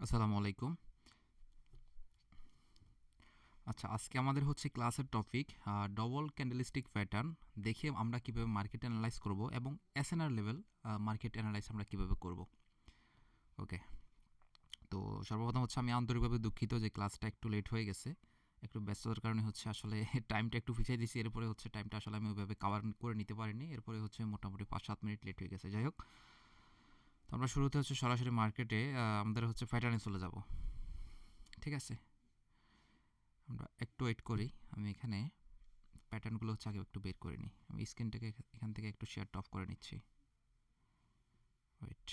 আসসালামু আলাইকুম। আচ্ছা, আজকে আমাদের হচ্ছে ক্লাসের টপিক ডবল ক্যান্ডেলস্টিক প্যাটার্ন দেখে আমরা কিভাবে মার্কেট অ্যানালাইজ করব এবং এসএনআর লেভেল মার্কেট অ্যানালাইজ আমরা কিভাবে করব। ওকে, তো সর্বপ্রথম হচ্ছে আমি আন্তরিকভাবে দুঃখিত যে ক্লাসটা একটু লেট হয়ে গেছে। একটু ব্যস্ততার কারণে হচ্ছে আসলে টাইমটা একটু পিছিয়ে দিয়েছি, এরপরে হচ্ছে টাইমটা আসলে আমি ওইভাবে কভার করে নিতে পারিনি, এরপরে হচ্ছে মোটামুটি 5-7 মিনিট লেট হয়ে গেছে। যাই হোক, তো আমরা শুরুতে হচ্ছে সরাসরি মার্কেটে আমাদের হচ্ছে প্যাটার্নে চলে যাব। ঠিক আছে, আমরা একটু ওয়েট করি। আমি এখানে প্যাটার্নগুলো হচ্ছে আগে একটু বের করে নিই। আমি স্ক্রিনটাকে এখান থেকে একটু শেয়ারটা অফ করে নিচ্ছি। ওয়েট,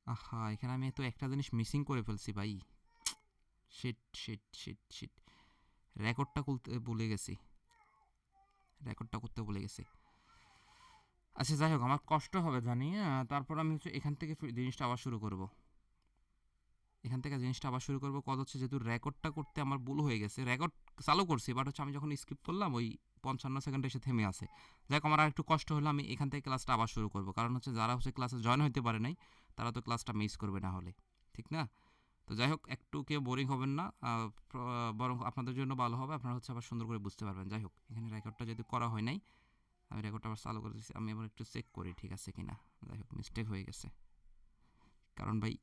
আহা, এখানে আমি তো একটা জিনিস মিসিং করে ফেলছি ভাই। শিট শিট শিট শিট, রেকর্ডটা করতে ভুলে গেছি, রেকর্ডটা করতে ভুলে গেছি। আচ্ছা যাই হোক, আমার কষ্ট হবে জানি, তারপর আমি হচ্ছে এখান থেকে জিনিসটা আবার শুরু করব। এখান থেকে জিনিসটা আবার শুরু করবো। কত হচ্ছে যেহেতু রেকর্ডটা করতে আমার ভুল হয়ে গেছে, রেকর্ড চালু করছি বাট হচ্ছে আমি যখন স্কিপ করলাম ওই 55 সেকেন্ডে এসে থেমে আছে। যাই হোক, আমার আর একটু কষ্ট হলো, আমি এখান থেকে ক্লাসটা আবার শুরু করবো, কারণ হচ্ছে যারা হচ্ছে ক্লাসে জয়েন হতে পারে নাই তারা তো ক্লাসটা মিস করবে না হলে, ঠিক না? তো যাই হোক, একটু কেউ বোরিং হবেন না, বরং আপনাদের জন্য ভালো হবে, আপনারা হচ্ছে আবার সুন্দর করে বুঝতে পারবেন। যাই হোক, এখানে রেকর্ডটা যদি করা হয় নাই, আমি রেকর্ডটা আবার চালু করে দিচ্ছি। আমি আবার একটু চেক করি ঠিক আছে কি না। যাই হোক, মিস্টেক হয়ে গেছে, কারণ ভাই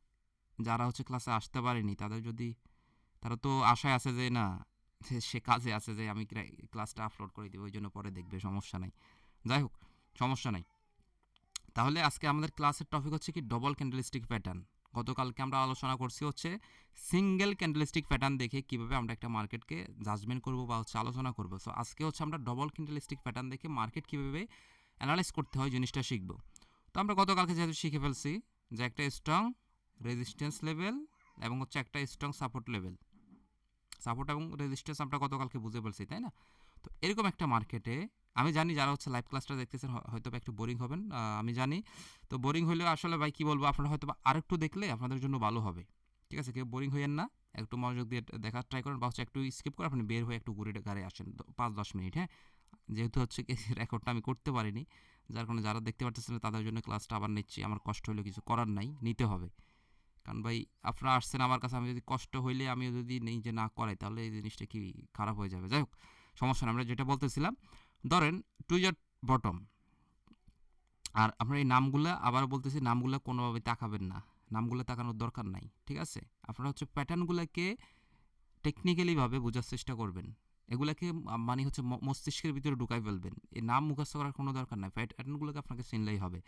যারা হচ্ছে ক্লাসে আসতে পারেনি তাদের যদি, তারা তো আশায় আছে যে না, সে কাজে আছে যে আমি ক্লাসটা আপলোড করে দিব, ওই জন্য পরে দেখবে, সমস্যা নাই। যাই হোক, সমস্যা নাই। তাহলে আজকে আমাদের ক্লাসের টপিক হচ্ছে কি ডবল ক্যান্ডেলস্টিক প্যাটার্ন। গতকালকে আমরা আলোচনা করছি হচ্ছে সিঙ্গেল ক্যান্ডেলস্টিক প্যাটার্ন দেখে কিভাবে আমরা একটা মার্কেটকে জাজমেন্ট করব বা হচ্ছে আলোচনা করব। সো আজকে হচ্ছে আমরা ডবল ক্যান্ডেলস্টিক প্যাটার্ন দেখে মার্কেট কীভাবে অ্যানালাইজ করতে হয় জিনিসটা শিখব। তো আমরা গতকালকে যেহেতু শিখে ফেলছি যে একটা স্ট্রং রেজিস্ট্যান্স লেভেল এবং হচ্ছে একটা স্ট্রং সাপোর্ট লেভেল, সাপোর্ট এবং রেজিস্ট্যান্স আমরা গতকালকে বুঝে বলছি, তাই না? তো এরকম একটা মার্কেটে আমি জানি যারা হচ্ছে লাইভ ক্লাসটা দেখতেছেন হয়তো একটু বোরিং হবেন, আমি জানি। তো বোরিং হলেও আসলে ভাই কী বলবো, আপনারা হয়তো আরেকটু দেখলে আপনাদের জন্য ভালো হবে। ঠিক আছে, কেউ বোরিং হইয়েন না, একটু মনোযোগ দিয়ে দেখার ট্রাই করেন, বা হচ্ছে একটু স্কিপ করে আপনি বের হয়ে একটু ঘুরে গাড়ি আসেন 5-10 মিনিট। হ্যাঁ, যেহেতু হচ্ছে রেকর্ডটা আমি করতে পারিনি, যার কারণে যারা দেখতে পারতেছেন তাদের জন্য ক্লাসটা আবার নিচ্ছি। আমার কষ্ট হলেও কিছু করার নাই, নিতে হবে। কারণ ভাই আপনারা আসছেন আমার কাছে, আমি যদি কষ্ট হইলে আমিও যদি নিজে না করাই তাহলে এই জিনিসটা কি খারাপ হয়ে যাবে। যাই হোক, সমস্যা না। আমরা যেটা বলতেছিলাম, ধরেন টুইজার বটম, আর আপনার এই নামগুলো আবার বলতেছি, নামগুলো কোনোভাবে তাকাবেন না, নামগুলো তাকানোর দরকার নাই। ঠিক আছে, আপনারা হচ্ছে প্যাটার্নগুলোকে টেকনিক্যালিভাবে বোঝার চেষ্টা করবেন, এগুলাকে মানে হচ্ছে মস্তিষ্কের ভিতরে ঢুকাই ফেলবেন। এই নাম মুখস্থ করার কোনো দরকার নাই, প্যাটার্নগুলোকে আপনাকে চিনলেই হবে।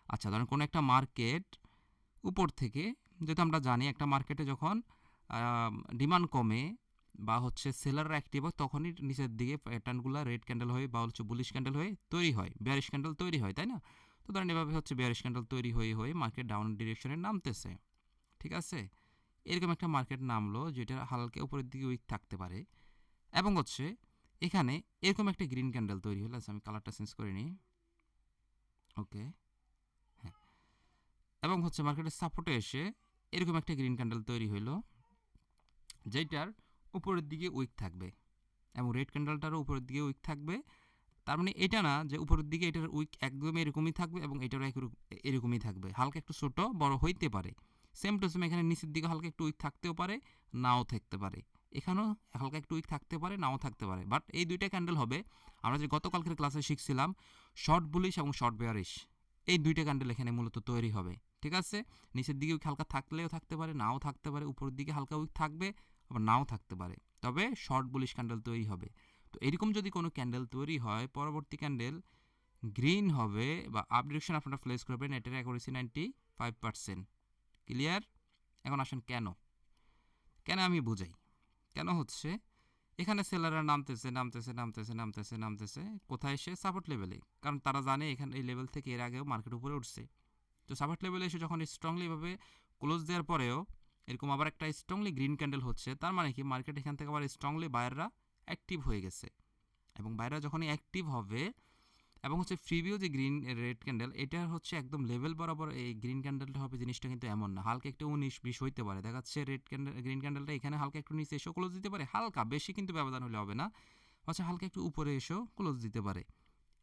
আচ্ছা, ধরেন কোনো একটা মার্কেট উপর থেকে, যেহেতু আমরা জানি একটা মার্কেটে যখন ডিমান্ড কমে বা হচ্ছে সেলাররা অ্যাক্টিভ হয় তখনই নিচের দিকে প্যাটার্নগুলো রেড ক্যান্ডেল হয়ে বা হচ্ছে বুলিশ ক্যান্ডেল হয়ে তৈরি হয়, বেয়ারিশ ক্যান্ডেল তৈরি হয়, তাই না? তো ধরেন এভাবে হচ্ছে বেয়ারিশ ক্যান্ডেল তৈরি হয়ে হয়ে মার্কেট ডাউন ডিরেকশনে নামতেছে। ঠিক আছে, এরকম একটা মার্কেট নামলো যেটা হালকা উপরের দিকে উইক থাকতে পারে, এবং হচ্ছে এখানে এরকম একটা গ্রিন ক্যান্ডেল তৈরি হলো। আমি কালারটা চেঞ্জ করে নিই। ওকে, হ্যাঁ, এবং হচ্ছে মার্কেটের সাপোর্টে এসে এরকম একটা গ্রিন ক্যান্ডেল তৈরি হলো যেটার উপরের দিকে উইক থাকবে, এবং রেড ক্যান্ডেলটারও উপরের দিকে উইক থাকবে। তার মানে এটা না যে উপরের দিকে এটার উইক একদম এরকমই থাকবে এবং এটারও এরকমই থাকবে, হালকা একটু ছোট বড় হইতে পারে। সেম টু সেম এখানে নিচের দিকে হালকা একটু উইক থাকতেও পারে, নাও থাকতে পারে। এখানেও হালকা একটু উইক থাকতে পারে, নাও থাকতে পারে। বাট এই দুইটা ক্যান্ডেল হবে, আমরা যে গতকালকের ক্লাসে শিখছিলাম শর্ট বুলিশ এবং শর্ট বেয়ারিশ, এই দুইটা ক্যান্ডেল এখানে মূলত তৈরি হবে। ঠিক আছে, নিচের দিকে উইক হালকা থাকলেও থাকতে পারে, নাও থাকতে পারে, উপরের দিকে হালকা উইক থাকবে, আবার নাও থাকতে পারে, তবে শর্ট বুলিশ ক্যান্ডেল তৈরি হবে। তো এরকম যদি কোনো ক্যান্ডেল তৈরি হয়, পরবর্তী ক্যান্ডেল গ্রিন হবে বা আপ ডিরেকশন আপনারা প্লেস করবেন, এটার অ্যাকুরেসি 95%। ক্লিয়ার? এখন আসেন কেন, কেন আমি বুঝাই। কেন হচ্ছে এখানে সেলাররা নামতেছে নামতেছে নামতেছে নামতেছে নামতেছে, কোথায় এসে সাপোর্ট লেভেলে, কারণ তারা জানে এখানে এই লেভেল থেকে এর আগেও মার্কেট উপরে উঠছে। তো সাপোর্ট লেভেলে এসে যখন স্ট্রংলিভাবে ক্লোজ দেওয়ার পরেও এরকম আবার একটা স্ট্রংলি গ্রিন ক্যান্ডেল হচ্ছে, তার মানে কি মার্কেট এখান থেকে আবার স্ট্রংলি বায়াররা অ্যাক্টিভ হয়ে গেছে। এবং বায়াররা যখনই অ্যাক্টিভ হবে এবং হচ্ছে ফ্রিভিউ যে গ্রিন রেড ক্যান্ডেল, এটা হচ্ছে একদম লেভেল বরাবর এই গ্রিন ক্যান্ডেলটা হবে, জিনিসটা কিন্তু এমন না হালকা একটু 19-20 হইতে পারে। দেখা যাচ্ছে রেড ক্যান্ডেল গ্রিন ক্যান্ডেলটা এখানে হালকা একটু নিচে এসেও ক্লোজ দিতে পারে, হালকা, বেশি কিন্তু ব্যবধান হলে হবে না, হচ্ছে হালকা একটু উপরে এসেও ক্লোজ দিতে পারে।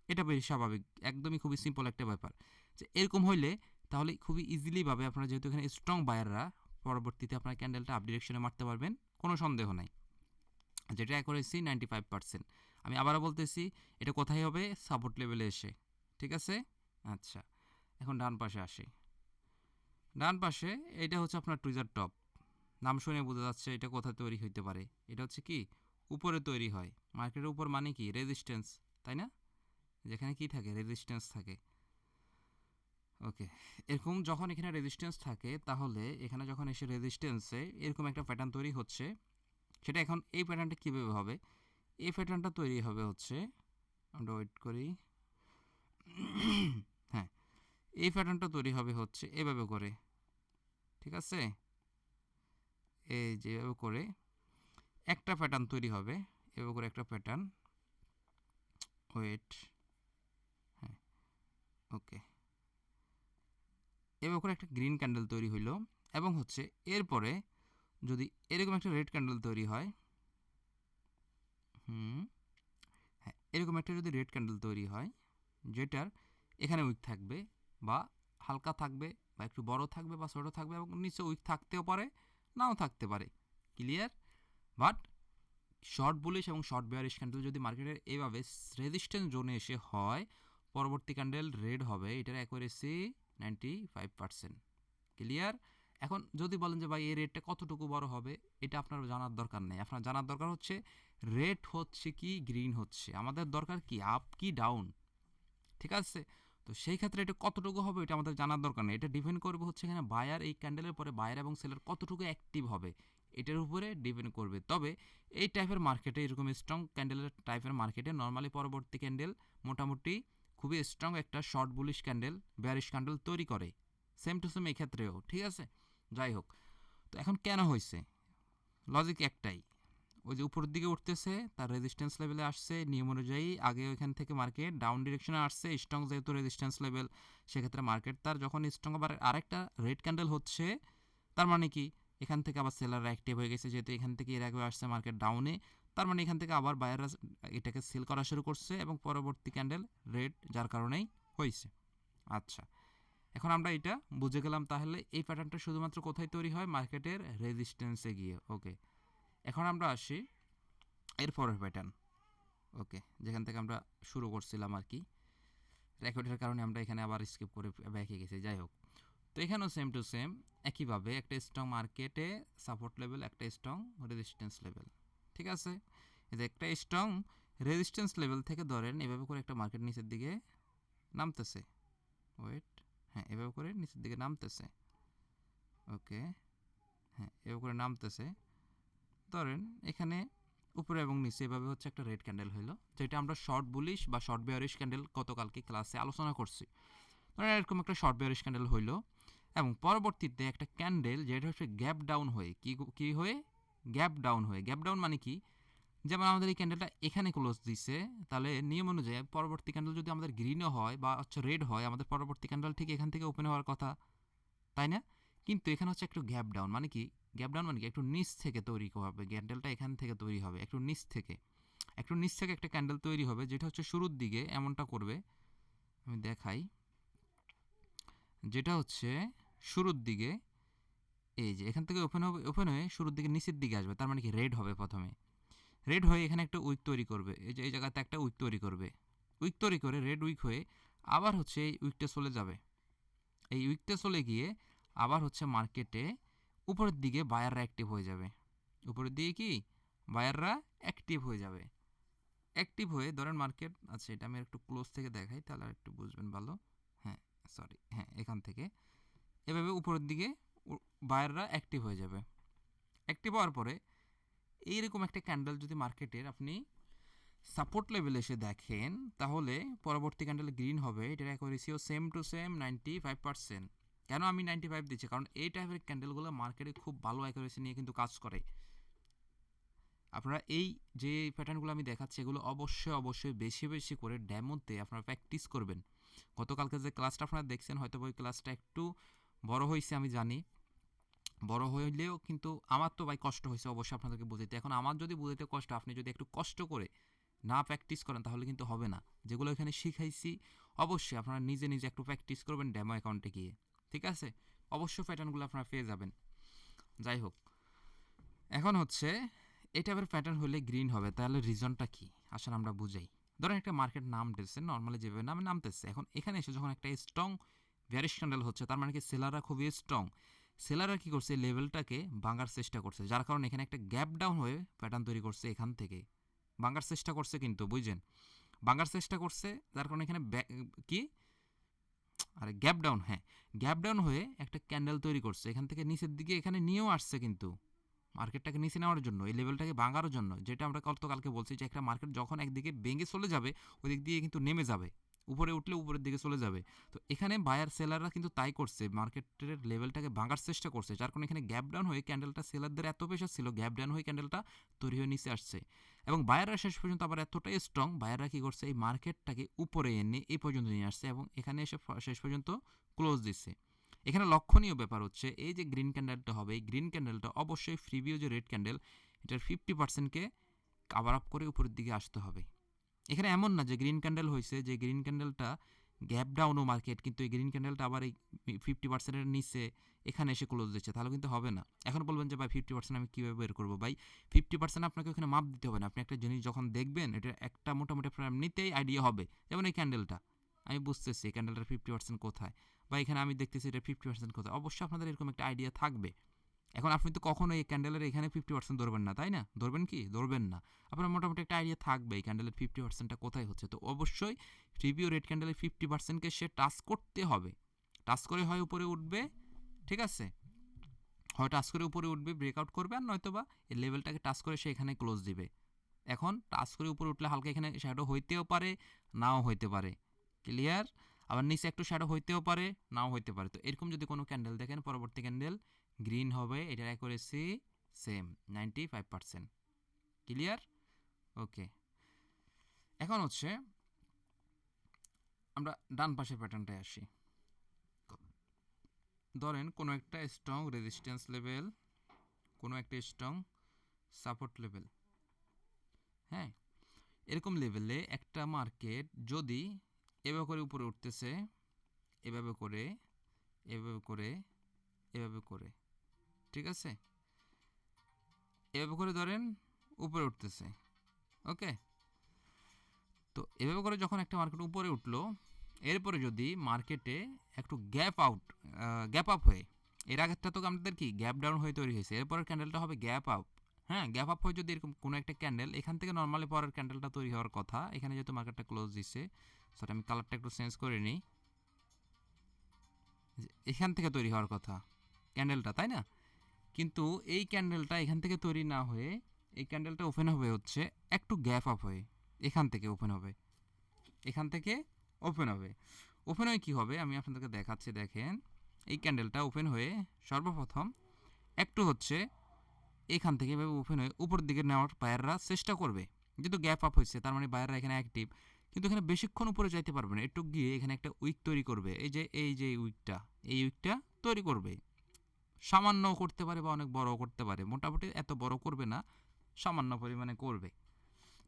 এটা বেশ স্বাভাবিক, একদমই খুবই সিম্পল একটা ব্যাপার। যে এরকম হইলে তাহলে খুবই ইজিলি ভাবে আপনারা যেহেতু এখানে স্ট্রং বায়াররা পরবর্তীতে আপনার ক্যান্ডেলটা আপ ডিরেকশনে মারতে পারবেন, কোনো সন্দেহ নাই। যেটা অ্যাকুরেসি 95%। আমি আবারও বলতেছি, এটা কোথায় হবে? সাপোর্ট লেভেলে এসে, ঠিক আছে? আচ্ছা, এখন ডান পাশে আসি। ডান পাশে এটা হচ্ছে আপনার টুইজার টপ, নাম শুনে বোঝা যাচ্ছে এটা কোথায় তৈরি হইতে পারে। এটা হচ্ছে কি উপরে তৈরি হয়, মার্কেটের উপর মানে কি রেজিস্ট্যান্স, তাই না? যেখানে কি থাকে? রেজিস্ট্যান্স থাকে। ওকে, এরকম যখন এখানে রেজিস্ট্যান্স থাকে তাহলে এখানে যখন এসে রেজিস্ট্যান্সে এরকম একটা প্যাটার্ন তৈরি হচ্ছে, সেটা এখন এই প্যাটার্নটা কীভাবে হবে? এই প্যাটার্নটা তৈরি হবে হচ্ছে, আমরা ওয়েট করি, হ্যাঁ, এই প্যাটার্নটা তৈরি হবে হচ্ছে এভাবে করে, ঠিক আছে? এই যেভাবে করে একটা প্যাটার্ন তৈরি হবে, এভাবে করে একটা প্যাটার্ন, ওয়েট, হ্যাঁ, ওকে, এভাবে করে একটা গ্রিন ক্যান্ডেল তৈরি হইলো, এবং হচ্ছে এরপরে যদি এরকম একটা রেড ক্যান্ডেল তৈরি হয়, হ্যাঁ, এরকম একটা যদি রেড ক্যান্ডেল তৈরি হয়, যেটার এখানে উইক থাকবে বা হালকা থাকবে বা একটু বড় থাকবে বা ছোটো থাকবে, এবং নিচে উইক থাকতেও পারে নাও থাকতে পারে, ক্লিয়ার? বাট শর্ট বুলিশ এবং শর্ট বেয়ারিশ ক্যান্ডেল যদি মার্কেটের এইভাবে রেজিস্ট্যান্স জোনে এসে হয়, পরবর্তী ক্যান্ডেল রেড হবে, এটার অ্যাকুরেসি 95%, ক্লিয়ার? এখন যদি বলেন যে ভাই এই রেটটা কতটুকু বড় হবে, এটা আপনার জানার দরকার নেই। আপনার জানার দরকার হচ্ছে রেড হচ্ছে কি গ্রিন হচ্ছে, আমাদের দরকার কি আপ কি ডাউন, ঠিক আছে? তো সেই ক্ষেত্রে এটা কতটুকু হবে এটা আমাদের জানার দরকার নেই, এটা ডিপেন্ড করবে হচ্ছে এখানে বায়ার, এই ক্যান্ডেলের পরে বায়ার এবং সেলার কতটুকু অ্যাক্টিভ হবে এটার উপরে ডিপেন্ড করবে। তবে এই টাইপের মার্কেটে, এরকম স্ট্রং ক্যান্ডেলের টাইপের মার্কেটে নর্মালি পরবর্তী ক্যান্ডেল মোটামুটি খুবই স্ট্রং একটা short bullish candle, bearish candle তৈরি করে, সেম টু সেম এই ক্ষেত্রেও, ঠিক আছে? যাই হোক, তো এখন কেন হয়েছে? লজিক একটাই, ওই যে উপরের দিকে উঠতেছে, তার রেজিস্ট্যান্স লেভেলে আসছে, নিয়ম অনুযায়ী আগে ওইখান থেকে মার্কেট ডাউন ডিরেকশনে আসছে, স্ট্রং যেহেতু রেজিস্ট্যান্স লেভেল, সেক্ষেত্রে মার্কেট তার যখন স্ট্রং আবার আরেকটা রেড ক্যান্ডেল হচ্ছে, তার মানে কি এখান থেকে আবার সেলাররা অ্যাক্টিভ হয়ে গেছে, যেহেতু এখান থেকে এর আগে আসছে মার্কেট ডাউনে, তার মানে এখান থেকে আবার বায়াররা এটাকে সেল করা শুরু করছে, এবং পরবর্তী ক্যান্ডেল রেড যার কারণেই হয়েছে। আচ্ছা, এখন আমরা এটা বুঝে গেলাম, তাহলে এই প্যাটার্নটা শুধুমাত্র কোথায় তৈরি হয়? মার্কেটের রেজিস্ট্যান্সে গিয়ে। ওকে, এখন আমরা আসি এরপরের প্যাটার্ন। ওকে, যেখান থেকে আমরা শুরু করছিলাম আর কি, রেকর্ডের কারণে আমরা এখানে আবার স্কিপ করে ব্যাকে গেছি। যাই হোক, তো এখানেও সেম টু সেম একইভাবে একটা স্ট্রং মার্কেটে সাপোর্ট লেভেল, একটা স্ট্রং রেজিস্ট্যান্স লেভেল, ঠিক আছে? এই যে একটা স্ট্রং রেজিস্ট্যান্স লেভেল থেকে ধরেন এভাবে করে একটা মার্কেট নিচের দিকে নামতেছে, ওয়েট, হ্যাঁ, এভাবে করে নিচের দিকে নামতেছে, ওকে, হ্যাঁ, এভাবে করে নামতেছে, ধরেন এখানে উপরে এবং নিচে এভাবে হচ্ছে একটা রেড ক্যান্ডেল হলো, যেটা আমরা শর্ট বুলিশ বা শর্ট বেয়ারিশ ক্যান্ডেল গতকালকে ক্লাসে আলোচনা করছি। ধরেন এরকম একটা শর্ট বেয়ারিশ ক্যান্ডেল হইলো, এবং পরবর্তীতে একটা ক্যান্ডেল যেটা হচ্ছে গ্যাপ ডাউন হয়ে, কি হয়ে? গ্যাপ ডাউন হয়ে। গ্যাপ ডাউন মানে কি? যেমন আমাদের এই ক্যান্ডেলটা এখানে ক্লোজ দিছে, তাহলে নিয়ম অনুযায়ী পরবর্তী ক্যান্ডেল যদি আমাদের গ্রিনও হয় বা হচ্ছে রেড হয়, আমাদের পরবর্তী ক্যান্ডেল ঠিক এখান থেকে ওপেন হওয়ার কথা, তাই না? কিন্তু এখানে হচ্ছে একটু গ্যাপ ডাউন মানে কি? গ্যাপ ডাউন মানে কি? একটু নিচ থেকে তৈরি হবে, ক্যান্ডেলটা এখান থেকে তৈরি হবে, একটু নিচ থেকে, একটু নিচ থেকে একটা ক্যান্ডেল তৈরি হবে, যেটা হচ্ছে শুরুর দিকে এমনটা করবে, আমি দেখাই, যেটা হচ্ছে শুরুর দিকে এই যে এখান থেকে ওপেন হবে, ওপেন হয়ে শুরুর দিকে নিচের দিকে আসবে, তার মানে কি রেড হবে প্রথমে, রেড হয়ে এখানে একটা উইক তৈরি করবে, এই যে এই জায়গাতে একটা উইক তৈরি করবে, উইক তৈরি করে রেড উইক হয়ে আবার হচ্ছে এই উইকটা চলে যাবে, এই উইকটা চলে গিয়ে আবার হচ্ছে মার্কেটে উপরের দিকে বায়াররা অ্যাক্টিভ হয়ে যাবে, উপরের দিকে কি বায়াররা অ্যাক্টিভ হয়ে যাবে, অ্যাক্টিভ হয়ে ধরেন মার্কেট, আচ্ছা এটা আমি একটু ক্লোজ থেকে দেখাই তাহলে আর একটু বুঝবেন ভালো, হ্যাঁ সরি, হ্যাঁ এখান থেকে এভাবে উপরের দিকে বায়াররা অ্যাক্টিভ হয়ে যাবে, অ্যাক্টিভ হওয়ার পরে এইরকম একটা ক্যান্ডেল যদি মার্কেটের আপনি সাপোর্ট লেভেল এসে দেখেন, তাহলে পরবর্তী ক্যান্ডেল গ্রিন হবে, এটার অ্যাকুরেসিও সেম টু সেম 95%। কেন আমি 95 দিচ্ছি? কারণ এই টাইপের ক্যান্ডেলগুলো মার্কেটে খুব ভালো অ্যাকুরেসি নিয়ে কিন্তু কাজ করে। আপনারা এই যে প্যাটার্নগুলো আমি দেখাচ্ছি, এগুলো অবশ্যই অবশ্যই বেশি বেশি করে ডেমোতে আপনারা প্র্যাকটিস করবেন। গতকালকে যে ক্লাসটা আপনারা দেখছেন, হয়তো ওই ক্লাসটা একটু বড় হয়েছে আমি জানি, বড় হইলেও কিন্তু আমার তো ভাই কষ্ট হয়েছে অবশ্যই আপনাদেরকে বুঝাইতে। এখন আমার যদি বুঝাইতে কষ্ট, আপনি যদি একটু কষ্ট করে না প্র্যাকটিস করেন তাহলে কিন্তু হবে না। যেগুলো এখানে শিখাইছি অবশ্যই আপনারা নিজে নিজে একটু প্র্যাকটিস করবেন ডেমো অ্যাকাউন্টে গিয়ে। ঠিক আছে, অবশ্যই প্যাটার্নগুলো আপনারা পেয়ে যাবেন। যাই হোক, এখন হচ্ছে এই টাইপের প্যাটার্ন হলে গ্রিন হবে, তাহলে রিজনটা কি আসলে আমরা বুঝাই। ধরেন একটা মার্কেট নামতেছে নর্মালি যেভাবে নামতেছে, এখন এখানে এসে যখন একটা স্ট্রং বেয়ারিশ ক্যান্ডেল হচ্ছে, তার মানে কি সেলাররা খুবই স্ট্রং। সেলাররা কি করছে, লেভেলটাকে ভাঙার চেষ্টা করছে, যার কারণে এখানে একটা গ্যাপ ডাউন হয়ে প্যাটার্ন তৈরি করছে, এখান থেকে ভাঙার চেষ্টা করছে, কিন্তু বুঝছেন ভাঙার চেষ্টা করছে, যার কারণে এখানে কি আরে গ্যাপ ডাউন, হ্যাঁ গ্যাপ ডাউন হয়ে একটা ক্যান্ডেল তৈরি করছে, এখান থেকে নিচের দিকে এখানে নিয়েও আসছে, কিন্তু মার্কেটটাকে নিচে নেওয়ার জন্য, এই লেভেলটাকে ভাঙার জন্য, যেটা আমরা গতকালকে বলছি যে একটা মার্কেট যখন একদিকে ভেঙে চলে যাবে ওই দিক দিয়ে কিন্তু নেমে যাবে, উপরে উঠলে উপরের দিকে চলে যাবে। তো এখানে বায়ার সেলাররা কিন্তু তাই করছে, মার্কেটের লেভেলটাকে ভাঙার চেষ্টা করছে, যার কারণে এখানে গ্যাপ ডাউন হয়ে ক্যান্ডেলটা সেলারদের এত প্রেশার ছিল, গ্যাপ ডাউন হয়ে ক্যান্ডেলটা তৈরি হয়ে নিচে আসছে। এবং বায়াররা শেষ পর্যন্ত আবার এতটাই স্ট্রং, বায়াররা কী করছে, এই মার্কেটটাকে উপরে এনে এই পর্যন্ত নিয়ে আসছে এবং এখানে এসে শেষ পর্যন্ত ক্লোজ দিচ্ছে। এখানে লক্ষণীয় ব্যাপার হচ্ছে এই যে গ্রিন ক্যান্ডেলটা হবে, এই গ্রিন ক্যান্ডেলটা অবশ্যই ফ্রিভিউ যে রেড ক্যান্ডেল এটার 50%কে কাভার আপ করে উপরের দিকে আসতে হবে। এখানে এমন না যে গ্রিন ক্যান্ডেল হয়েছে, যে গ্রিন ক্যান্ডেলটা গ্যাপ ডাউনও মার্কেট, কিন্তু এই গ্রিন ক্যান্ডেলটা আবার এই 50%-এর নিচে এখানে এসে ক্লোজ দিচ্ছে, তাহলে কিন্তু হবে না। এখন বলবেন যে ভাই 50% আমি কীভাবে বের করবো? ভাই 50% আপনাকে ওখানে মাপ দিতে হবে না, আপনি একটা জিনিস যখন দেখবেন এটা একটা মোটামুটি আপনার এমনিতেই আইডিয়া হবে। যেমন এই ক্যান্ডেলটা আমি বুঝতেছি এই ক্যান্ডেলটার 50% কোথায়, বা এখানে আমি দেখতেছি এটা 50% কোথায়, অবশ্যই আপনাদের এরকম একটা আইডিয়া থাকবে। এখন আপনি তো কখনো এই ক্যান্ডেলের এখানে 50% ধরবেন না, তাই না? ধরবেন কি? ধরবেন না। আপনার মোটামুটি একটা আইডিয়া থাকবে এই ক্যান্ডেলের 50%টা কোথায় হচ্ছে। তো অবশ্যই প্রিভিউ রেড ক্যান্ডেলের 50%কে সে টাচ করতে হবে। টাচ করে হয় উপরে উঠবে, ঠিক আছে, হয় টাচ করে উপরে উঠবে, ব্রেকআউট করবে, আর নয়তো বা এই লেভেলটাকে টাচ করে সে এখানে ক্লোজ দিবে। এখন টাচ করে উপরে উঠলে হালকা এখানে শ্যাডো হইতেও পারে, নাও হইতে পারে, ক্লিয়ার। আবার নিচে একটু শ্যাডো হইতেও পারে, নাও হইতে পারে। তো এরকম যদি কোনো ক্যান্ডেল দেখেন, পরবর্তী ক্যান্ডেল গ্রিন হবে, এটার অ্যাকুরেসি সেম 95%, ক্লিয়ার। ওকে, এখন হচ্ছে আমরা ডান পাশের প্যাটার্নটায় আসি। ধরেন কোনো একটা স্ট্রং রেজিস্ট্যান্স লেভেল, কোনো একটা স্ট্রং সাপোর্ট লেভেল, হ্যাঁ এরকম লেভেলে একটা মার্কেট যদি এভাবে করে উপরে উঠতেছে, এভাবে করে, এভাবে করে, এভাবে করে, ঠিক আছে, এভাবে করে ধরেন উপরে উঠতেছে, ওকে। তো এভাবে করে যখন একটা মার্কেট উপরে উঠলো, এরপরে যদি মার্কেটে একটু গ্যাপ আপ হয়ে, এর আগেরটা তো আমাদের কি গ্যাপ ডাউন হয়ে তৈরি হয়েছে, এরপরের ক্যান্ডেলটা হবে গ্যাপ আপ, হ্যাঁ গ্যাপ আপ হয়ে যদি এরকম কোনো একটা ক্যান্ডেল এখান থেকে নর্মালি পরের ক্যান্ডেলটা তৈরি হওয়ার কথা, এখানে যেহেতু মার্কেটটা ক্লোজ দিচ্ছে, সেটা আমি কালারটা একটু চেঞ্জ করে নিই, এখান থেকে তৈরি হওয়ার কথা ক্যান্ডেলটা, তাই না? কিন্তু এই ক্যান্ডেলটা এখান থেকে তৈরি না হয়ে এই ক্যান্ডেলটা ওপেন হবে হচ্ছে একটু গ্যাপ আপ হয়ে, এখান থেকে ওপেন হবে, এখান থেকে ওপেন হবে। ওপেন হয়ে কী হবে আমি আপনাদেরকে দেখাচ্ছি, দেখেন এই ক্যান্ডেলটা ওপেন হয়ে সর্বপ্রথম একটু হচ্ছে এখান থেকে এভাবে ওপেন হয়ে উপর দিকে নেওয়ার বায়াররা চেষ্টা করবে, যেহেতু গ্যাপ আপ হয়েছে তার মানে বায়াররা এখানে অ্যাক্টিভ, কিন্তু এখানে বেশিক্ষণ উপরে যাইতে পারবে না, একটু গিয়ে এখানে একটা উইক তৈরি করবে, এই যে উইকটা তৈরি করবে, সামান্য করতে পারে বা অনেক বড় করতে পারে, মোটামুটি এত বড় করবে না, সামান্য পরিমাণে করবে,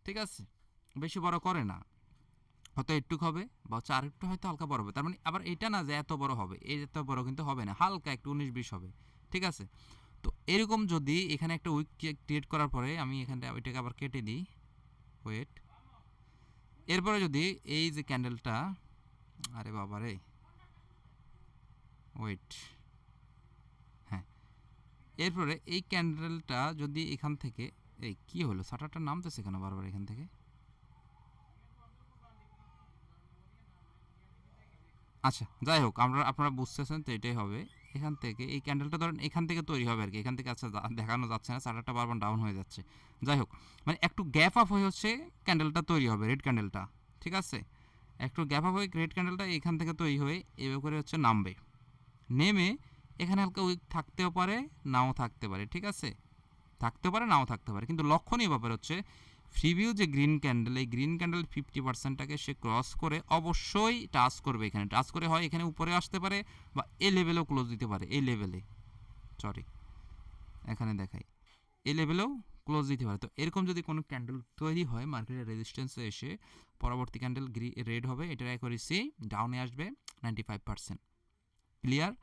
ঠিক আছে, বেশি বড় করে না, হয়তো একটুক হবে বা হচ্ছে আরেকটু হয়তো হালকা বড় হবে, তার মানে আবার এটা না যে এত বড় হবে, এই এত বড় কিন্তু হবে না, হালকা একটু 19-20 হবে, ঠিক আছে। তো এরকম যদি এখানে একটা উইক ক্রিয়েট করার পরে আমি এখানটা ওইটাকে আবার কেটে দিই, ওয়েট, এরপরে যদি এই যে ক্যান্ডেলটা, আরে বাবা রে, ওয়েট, হ্যাঁ এরপরে এই ক্যান্ডেলটা যদি এখান থেকে, এই কি হলো শাটারটা নামতেছে কেন বারবার এখান থেকে, আচ্ছা যাই হোক আপনারা বুঝতেছেন তো এটাই হবে, এখান থেকে এই ক্যান্ডেলটা ধরেন এখান থেকে তৈরি হবে আর কি, এখান থেকে আচ্ছা দেখানো যাচ্ছে না, শাটারটা বারবার ডাউন হয়ে যাচ্ছে, যাই হোক মানে একটু গ্যাপ আপ হয়ে হচ্ছে ক্যান্ডেলটা তৈরি হবে, রেড ক্যান্ডেলটা, ঠিক আছে, একটু গ্যাপ আপ হয়ে রেড ক্যান্ডেলটা এখান থেকে তৈরি হয়ে এভাবে করে হচ্ছে নামবে, নেমে এখানে হালকা উইক থাকতেও পারে, নাও থাকতে পারে, ঠিক আছে, থাকতে পারে নাও থাকতে পারে, কিন্তু লক্ষণীয় ব্যাপার হচ্ছে ফ্রিভিউ যে গ্রিন ক্যান্ডেল, এই গ্রিন ক্যান্ডেল 50%টাকে সে ক্রস করে অবশ্যই টাচ করবে, এখানে টাচ করে হয় এখানে উপরে আসতে পারে বা এই লেভেলেও ক্লোজ দিতে পারে, এই লেভেলে সরি এখানে দেখাই এই লেভেলেও ক্লোজ দিতে পারে। তো এরকম যদি কোনো ক্যান্ডেল তৈরি হয় মার্কেটের রেজিস্ট্যান্সে এসে, পরবর্তী ক্যান্ডেল রেড হবে, এটার অ্যাকুরেসি ডাউনে আসবে 95%, ক্লিয়ার?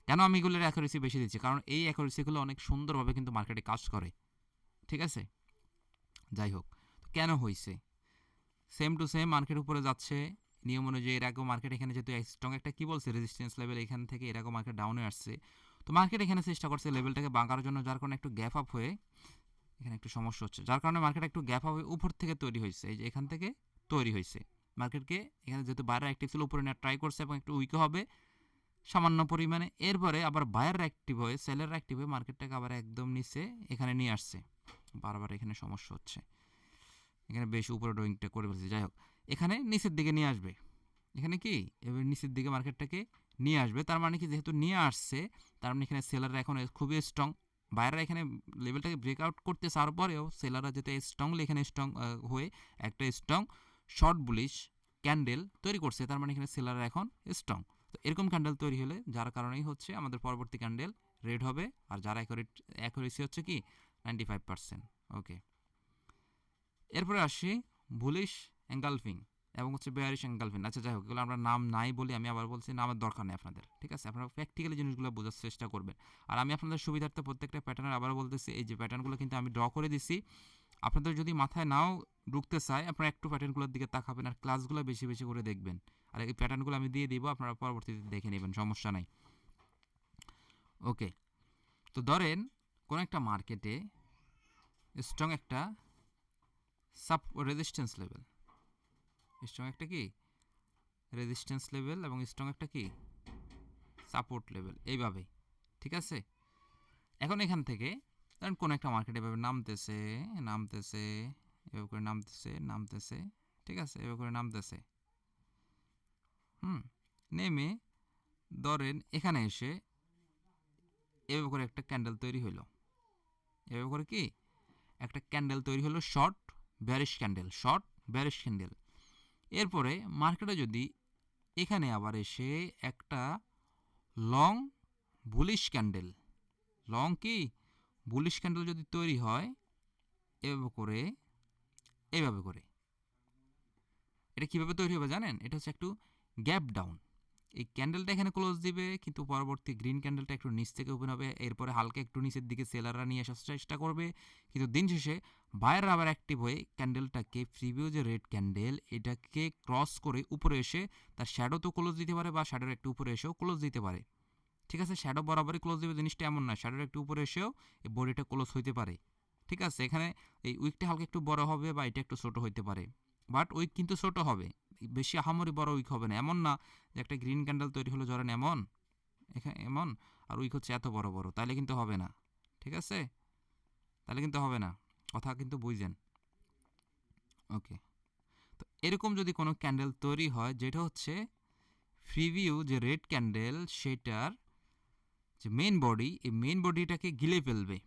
কেন আমি এগুলোর অ্যাকুরেসি বেশি দিচ্ছি? কারণ এই অ্যাকুরেসিগুলো অনেক সুন্দরভাবে কিন্তু মার্কেটে কাজ করে, ঠিক আছে? যাই হোক, তো কেন হইছে? সেম টু সেম মার্কেট উপরে যাচ্ছে নিয়ম অনুযায়ী। এর আগেও মার্কেট এখানে যেহেতু স্ট্রং একটা কী বলছে রেজিস্ট্যান্স লেভেল, এখান থেকে এর আগেও মার্কেট ডাউনে আসছে। তো মার্কেট এখানে চেষ্টা করছে লেভেলটাকে বাঁকার জন্য, যার কারণে একটু গ্যাপ আপ হয়ে এখানে একটু সমস্যা হচ্ছে, যার কারণে মার্কেট একটু গ্যাপ আপ হয়ে উপর থেকে তৈরি হয়েছে। এই যে এখান থেকে তৈরি হয়েছে মার্কেটকে এখানে যেহেতু বাইরে অ্যাক্টিভ ছিল উপরে নেওয়ার ট্রাই করছে এবং একটু উইকও হবে সামান্য পরিমাণে। এরপরে আবার বায়ার অ্যাক্টিভ হয়ে সেলার অ্যাক্টিভ হয়ে মার্কেটটাকে আবার একদম নিচে এখানে নিয়ে আসছে। বারবার এখানে সমস্যা হচ্ছে, এখানে বেশ উপরে ড্রয়িংটা করে ফেলছে। যাই হোক, এখানে নিচের দিকে নিয়ে আসবে। এখানে কি এবার নিচের দিকে মার্কেটটাকে নিয়ে আসবে। তার মানে কি যেহেতু নিয়ে আসছে, তার মানে এখানে সেলাররা এখন খুবই স্ট্রং। বাইরেরা এখানে লেভেলটাকে ব্রেকআউট করতে চাওয়ার পরেও সেলাররা যেহেতু স্ট্রংলি এখানে স্ট্রং হয়ে একটা স্ট্রং শর্ট বুলিশ ক্যান্ডেল তৈরি করছে, তার মানে এখানে সেলাররা এখন স্ট্রং। তো এরকম ক্যান্ডেল তৈরি হলে যার কারণেই হচ্ছে আমাদের পরবর্তী ক্যান্ডেল রেড হবে, আর যার অ্যাকুরেসি হচ্ছে কি 95%। ওকে, এরপরে আসি বুলিশ এঙ্গালফিং এবং হচ্ছে বেয়ারিশ এঙ্গালফিং। আচ্ছা যাই হোক, এগুলো আমরা নাম নাই বলি, আমি আবার বলছি নামের দরকার নেই আপনাদের, ঠিক আছে? আপনারা প্র্যাকটিক্যালি জিনিসগুলো বোঝার চেষ্টা করবেন। আর আমি আপনাদের সুবিধার্থে প্রত্যেকটা প্যাটার্নের আবার বলতেছি, এই যে প্যাটার্নগুলো কিন্তু আমি ড্র করে দিছি। আপনাদের যদি মাথায় নাও ঢুকতে চায়, আপনারা একটু প্যাটার্নগুলোর দিকে তাকাবেন আর ক্লাসগুলো বেশি বেশি করে দেখবেন। আর এই প্যাটার্নগুলো আমি দিয়ে দিব, আপনারা পরবর্তীতে দেখে নেবেন, সমস্যা নাই। ওকে, তো ধরেন কোনো একটা মার্কেটে স্ট্রং একটা রেজিস্ট্যান্স লেভেল, স্ট্রং একটা কি রেজিস্ট্যান্স লেভেল এবং স্ট্রং একটা কি সাপোর্ট লেভেল, এইভাবে, ঠিক আছে? এখন এখান থেকে ধরেন কোনো একটা মার্কেট এভাবে নামতেছে নামতেছে, এভাবে করে নামতেছে নামতেছে, ঠিক আছে? এভাবে করে নামতেছে, নেমে ধরেন এখানে এসে এভাবে করে একটা ক্যান্ডেল তৈরি হলো। এভাবে করে কি একটা ক্যান্ডেল তৈরি হলো, short bearish candle, short bearish candle. এরপরে মার্কেটে যদি এখানে আবার এসে একটা লং বুলিশ ক্যান্ডেল, লং কি বুলিশ ক্যান্ডেল যদি তৈরি হয় এভাবে করে, এইভাবে করে, এটা কিভাবে তৈরি হবে জানেন? এটা হচ্ছে একটু গ্যাপ ডাউন। এই ক্যান্ডেলটা এখানে ক্লোজ দিবে, কিন্তু পরবর্তী গ্রিন ক্যান্ডেলটা একটু নিচ থেকে ওপেন হবে, এরপরে হালকা একটু নিচের দিকে সেলাররা নিয়ে আসার চেষ্টা করবে, কিন্তু দিন শেষে বায়াররা আবার অ্যাক্টিভ হয়ে ক্যান্ডেলটাকে প্রিভিউ যে রেড ক্যান্ডেল এটাকে ক্রস করে উপরে এসে তার শ্যাডো তো ক্লোজ দিতে পারে বা শ্যাডোর একটু উপরে এসেও ক্লোজ দিতে পারে, ঠিক আছে? শ্যাডো বরাবরই ক্লোজ দিবে জিনিসটা এমন না, শ্যাডোর একটু উপরে এসেও এই বডিটা ক্লোজ হইতে পারে, ঠিক আছে? এখানে এই উইকটা হালকা একটু বড় হবে বা এটা একটু ছোট হইতে পারে, বাট উইক কিন্তু ছোট হবে, বেশি আহামরি বড় উইক হবে না। এমন না যে একটা গ্রিন ক্যান্ডেল তৈরি হলো ধরেন এমন, এখানে এমন, আর উইক হচ্ছে এত বড় বড়, তাহলে কিন্তু হবে না, ঠিক আছে? তাহলে কিন্তু হবে না, কথা কিন্তু বুঝছেন? ওকে, তো এরকম যদি কোনো ক্যান্ডেল তৈরি হয় যেটা হচ্ছে প্রিভিউ যে রেড ক্যান্ডেল সেটার যে মেইন বডি, এই মেইন বডিটাকে গিলে ফেলবে,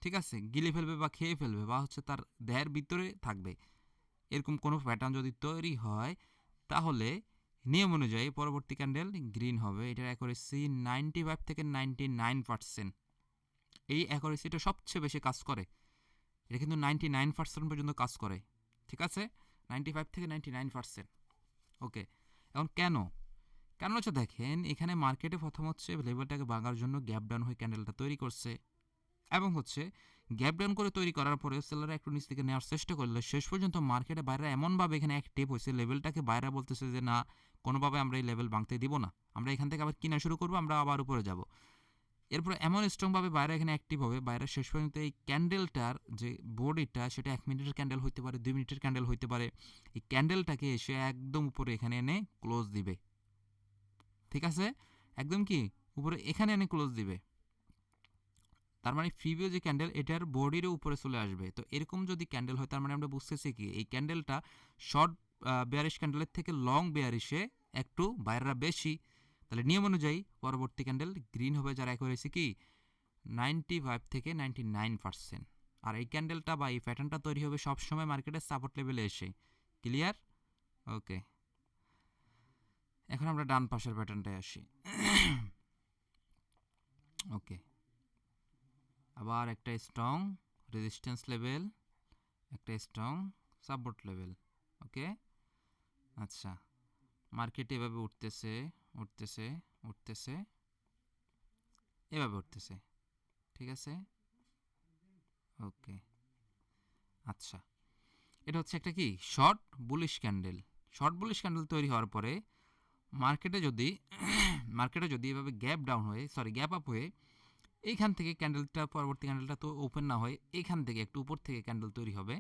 ঠিক আছে? গিলে ফেলবে বা খেয়ে ফেলবে বা হচ্ছে তার দেহের ভিতরে থাকবে, এরকম কোনো প্যাটার্ন যদি তৈরি হয় তাহলে নিয়ম অনুযায়ী পরবর্তী ক্যান্ডেল গ্রিন হবে। এটার অ্যাকুরেসি 95 থেকে 99%। এই অ্যাকুরেসিটা সবচেয়ে বেশি কাজ করে, এটা কিন্তু 99% পর্যন্ত কাজ করে, ঠিক আছে? 95 থেকে 99%। ওকে, এখন কেন কেন হচ্ছে দেখেন, এখানে মার্কেটে প্রথম হচ্ছে লেভেলটাকে ভাঙার জন্য গ্যাপ ডাউন হয়ে ক্যান্ডেলটা তৈরি করছে, এবং হচ্ছে গ্যাপ ডাউন করে তৈরি করার পরে সেলাররা একটু নিচ থেকে নেওয়ার চেষ্টা করলে শেষ পর্যন্ত মার্কেটে বাইরে এমনভাবে এখানে অ্যাক্টিভ হয়েছে লেভেলটাকে বাইরে বলতেছে যে না, কোনোভাবে আমরা এই লেভেল ভাঙতে দিব না, আমরা এখান থেকে আবার কিনা শুরু করবো, আমরা আবার উপরে যাব। এরপরে এমন স্ট্রংভাবে বাইরে এখানে অ্যাক্টিভ হবে, বাইরে শেষ পর্যন্ত এই ক্যান্ডেলটার যে বডিটা সেটা 1 মিনিটের ক্যান্ডেল হইতে পারে, 2 মিনিটের ক্যান্ডেল হইতে পারে, এই ক্যান্ডেলটাকে এসে একদম উপরে এখানে এনে ক্লোজ দিবে, ঠিক আছে? একদম কি উপরে এখানে এনে ক্লোজ দিবে, তার মানে প্রিভিউ যে ক্যান্ডেল এটার বডিরও উপরে চলে আসবে। তো এরকম যদি ক্যান্ডেল হয় তার মানে আমরা বুঝতেছি কি এই ক্যান্ডেলটা শর্ট বেয়ারিশ ক্যান্ডেলের থেকে লং বেয়ারিশে একটু বাইরেরা বেশি, তাহলে নিয়ম অনুযায়ী পরবর্তী ক্যান্ডেল গ্রিন হবে, যার অ্যাকুরেসি কি 95 থেকে 99%। আর এই ক্যান্ডেলটা বা এই প্যাটার্নটা তৈরি হবে সবসময় মার্কেটের সাপোর্ট লেভেলে এসে, ক্লিয়ার? ওকে, এখন আমরা ডান পাশের প্যাটার্নটায় আসি। ওকে, আবার একটা স্ট্রং রেজিস্ট্যান্স লেভেল, একটা স্ট্রং সাপোর্ট লেভেল। ওকে, আচ্ছা, মার্কেট এভাবে উঠতেছে উঠতেছে উঠতেছে, এভাবে উঠতেছে, ঠিক আছে। ওকে, আচ্ছা, এটা হচ্ছে একটা কি short bullish candle. Short bullish candle তৈরি হওয়ার পরে মার্কেটে যদি এভাবে গ্যাপ ডাউন হয়ে গ্যাপ আপ হয়ে এইখান থেকে ক্যান্ডেলটা, পরবর্তী ক্যান্ডেলটা তো ওপেন না হয়, এইখান থেকে একটু উপর থেকে ক্যান্ডেল তৈরি হবে।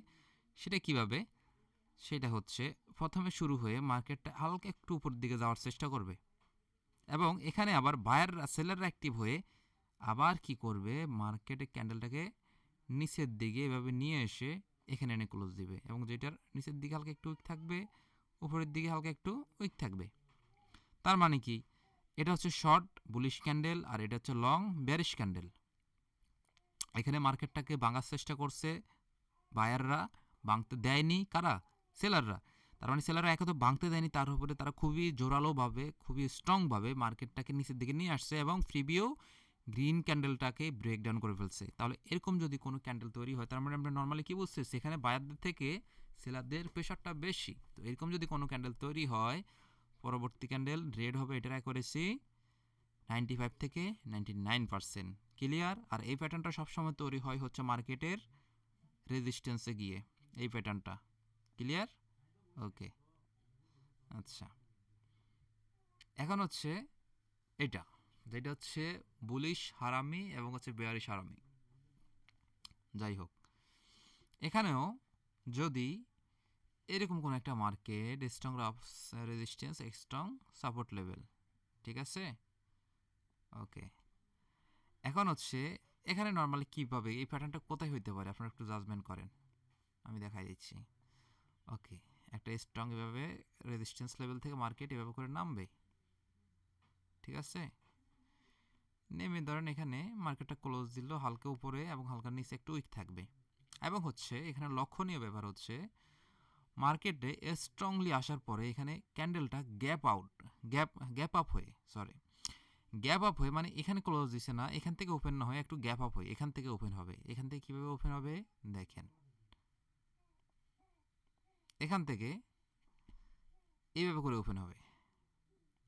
সেটা কিভাবে? সেটা হচ্ছে প্রথমে শুরু হয়ে মার্কেটটা হালকা একটু উপর দিকে যাওয়ার চেষ্টা করবে, এবং এখানে আবার বায়াররা সেলাররা অ্যাক্টিভ হয়ে আবার কি করবে, মার্কেটে ক্যান্ডেলটাকে নিচের দিকে এভাবে নিয়ে এসে এখানে এনে ক্লোজ দিবে, এবং যেটার নিচের দিকে হালকা একটু উইক থাকবে, উপরের দিকে হালকা একটু উইক থাকবে। তার মানে কি, এটা হচ্ছে শর্ট বুলিশ ক্যান্ডেল আর এটা হচ্ছে লং বেয়ারিশ ক্যান্ডেল। এখানে মার্কেটটাকে ভাঙার চেষ্টা করছে বায়াররা, ভাঙতে দেয়নি কারা? সেলাররা। তার মানে সেলাররা একে তো ভাঙতে দেয়নি, তার উপরে তারা খুবই জোরালোভাবে, খুবই স্ট্রংভাবে মার্কেটটাকে নিচের দিকে নিয়ে আসছে, এবং ফ্রিবিও গ্রিন ক্যান্ডেলটাকে ব্রেকডাউন করে ফেলছে। তাহলে এরকম যদি কোনো ক্যান্ডেল তৈরি হয়, তার মানে আমরা নর্মালি কী বুঝছি, সেখানে বায়ারদের থেকে সেলারদের প্রেশারটা বেশি। তো এরকম যদি কোনো ক্যান্ডেল তৈরি হয়, পরবর্তী ক্যান্ডেল রেড হবে, এটার অ্যাকুরেসি 95 থেকে 99%। ক্লিয়ার? আর এই প্যাটার্নটা সবসময় তৈরি হয় হচ্ছে মার্কেটের রেজিস্ট্যান্সে গিয়ে, এই প্যাটার্নটা। ক্লিয়ার? ওকে, আচ্ছা, এখন হচ্ছে এটা, যেটা হচ্ছে বুলিশ হারামি এবং হচ্ছে বেয়ারিশ হারামি। যাই হোক, এখানেও যদি এরকম কোনো একটা market strong resistance, strong support level, ঠিক আছে। ওকে, এখন হচ্ছে এখানে নর্মালি কীভাবে এই প্যাটার্নটা কোথায় হইতে পারে আপনারা একটু জাজমেন্ট করেন, আমি দেখাই দিচ্ছি। ওকে, একটা স্ট্রং এভাবে রেজিস্ট্যান্স লেভেল থেকে মার্কেট এভাবে করে নামবে, ঠিক আছে। নেমে ধরেন এখানে মার্কেটটা ক্লোজ দিল হালকা উপরে এবং হালকা নিচে একটু উইক থাকবে, এবং হচ্ছে এখানে লক্ষণীয় ব্যাপার হচ্ছে মার্কেটে স্ট্রংলি আসার পরে এখানে ক্যান্ডেলটা গ্যাপ আপ হয়ে মানে এখানে ক্লোজ দিছে না, এখান থেকে ওপেন না হয়ে একটু গ্যাপ আপ হয়ে এখান থেকে ওপেন হবে। এখান থেকে কীভাবে ওপেন হবে দেখেন, এখান থেকে এইভাবে করে ওপেন হবে,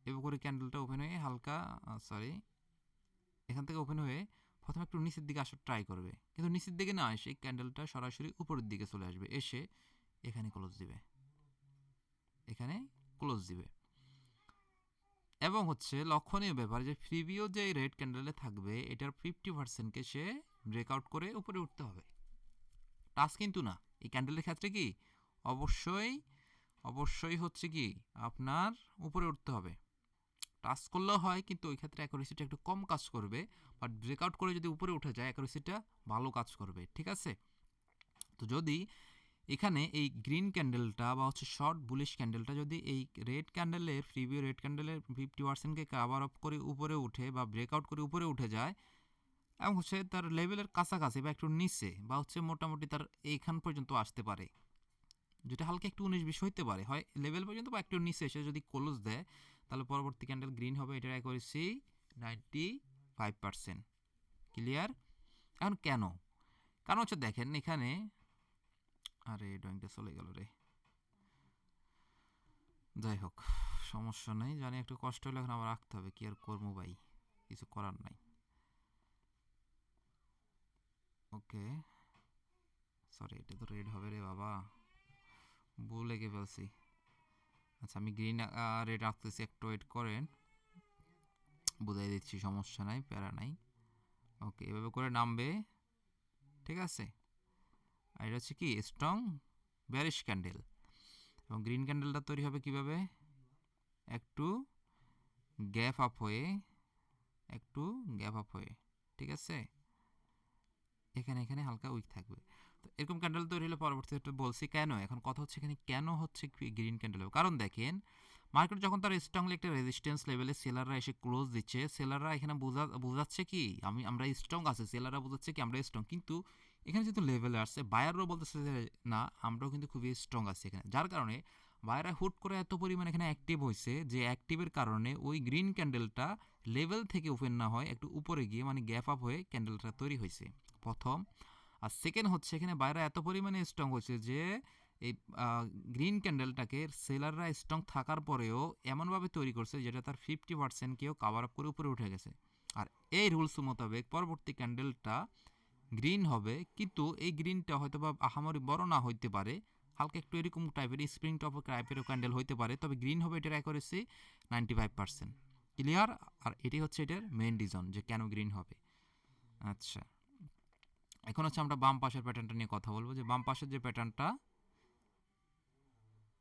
এভাবে করে ক্যান্ডেলটা ওপেন হয়ে হালকা এখান থেকে ওপেন হয়ে প্রথমে একটু নিচের দিকে আসার ট্রাই করবে, কিন্তু নিচের দিকে না এসে ক্যান্ডেলটা সরাসরি উপরের দিকে চলে আসবে, এসে এখানে ক্লোজ দিবে, এবং হচ্ছে লক্ষণীয় ব্যাপার যে প্রিভিউ যে রেড ক্যান্ডেলে থাকবে এটার 50%কে সে ব্রেকআউট করে উপরে উঠতে হবে, টাচ কিন্তু না। এই ক্যান্ডেলের ক্ষেত্রে কি অবশ্যই হচ্ছে কি আপনার উপরে উঠতে হবে, টাচ করলেও হয় কিন্তু ওই ক্ষেত্রে অ্যাকুরেসিটা একটু কম কাজ করবে, বাট ব্রেকআউট করে যদি উপরে উঠে যায় অ্যাকুরেসিটা ভালো কাজ করবে, ঠিক আছে। তো যদি এখানে এই গ্রিন ক্যান্ডেলটা বা হচ্ছে শর্ট বুলিশ ক্যান্ডেলটা যদি এই রেড ক্যান্ডেলের প্রিভিউ রেড ক্যান্ডেলের 50%কে কাভার আপ করে উপরে উঠে বা ব্রেকআউট করে উপরে উঠে যায়, এবং হচ্ছে তার লেভেলের কাছাকাছি বা একটু নিচে বা হচ্ছে মোটামুটি তার এইখান পর্যন্ত আসতে পারে, যেটা হালকা একটু 19-20 হইতে পারে, হয় লেভেল পর্যন্ত বা একটু নিচে এসে যদি ক্লোজ দেয়, তাহলে পরবর্তী ক্যান্ডেল গ্রিন হবে, এটার অ্যাকুরেসি 95%। ক্লিয়ার? এখন কেন? কারণ হচ্ছে দেখেন এখানে, আরে ড্রয়িংটা চলে গেল রে, যাই হোক সমস্যা নেই, জানি একটু কষ্ট হলে এখন আবার রাখতে হবে, কি আর করবো ভাই, কিছু করার নাই। ওকে, এটা তো রেড হবে রে বাবা, ভুলে গিয়ে ফেলছি। আচ্ছা, আমি গ্রিন রেড রাখতেছি, একটু ওয়েট করেন, বুঝাই দিচ্ছি, সমস্যা নাই, প্যারা নাই। ওকে, এভাবে করে নামবে, ঠিক আছে। আর এটা হচ্ছে কি স্ট্রং বেয়ারিশ ক্যান্ডেল, এবং গ্রিন ক্যান্ডেলটা তৈরি হবে কিভাবে, একটু গ্যাপ আপ হয়ে ঠিক আছে, এখানে হালকা উইক থাকবে। তো এরকম ক্যান্ডেল তৈরি হলে পরবর্তীতে বলছি কেন, এখন কথা হচ্ছে এখানে কেন হচ্ছে গ্রিন ক্যান্ডেল, কারণ দেখেন মার্কেট যখন তার স্ট্রংলি একটা রেজিস্ট্যান্স লেভেলে সেলাররা এসে ক্লোজ দিচ্ছে, সেলাররা এখানে বোঝাচ্ছে কি আমরা স্ট্রং আছে, সেলাররা বোঝাচ্ছে কি আমরা স্ট্রং, কিন্তু এখানে যেহেতু লেভেলে আসছে বায়াররাও বলতেছে যে না আমরাও কিন্তু খুবই স্ট্রং আছি এখানে, যার কারণে বায়াররা হুট করে এত পরিমাণ এখানে অ্যাক্টিভ হয়েছে, যে অ্যাক্টিভের কারণে ওই গ্রিন ক্যান্ডেলটা লেভেল থেকে ওপেন না হয় একটু উপরে গিয়ে মানে গ্যাপ আপ হয়ে ক্যান্ডেলটা তৈরি হয়েছে প্রথম। আর সেকেন্ড হচ্ছে এখানে বায়াররা এত পরিমাণে স্ট্রং হয়েছে যে এই গ্রিন ক্যান্ডেলটাকে সেলাররা স্ট্রং থাকার পরেও এমনভাবে তৈরি করছে যেটা তার 50%কেও কাভার আপ করে উপরে উঠে গেছে। আর এই রুলস মোতাবেক পরবর্তী ক্যান্ডেলটা গ্রিন হবে, কিন্তু এই গ্রিনটা হয়তো বা আহামরি বড় না হইতে পারে, হালকা একটু এরকম টাইপের স্প্রিং টপ টাইপের ক্যান্ডেল হইতে পারে, তবে গ্রিন হবে এটার অ্যাকুরেসি 95%। ক্লিয়ার? আর এটি হচ্ছে এটার মেইন রিজন যে কেন গ্রিন হবে। আচ্ছা, এখন হচ্ছে আমরা বাম পাশের প্যাটার্নটা নিয়ে কথা বলবো, যে বাম পাশের যে প্যাটার্নটা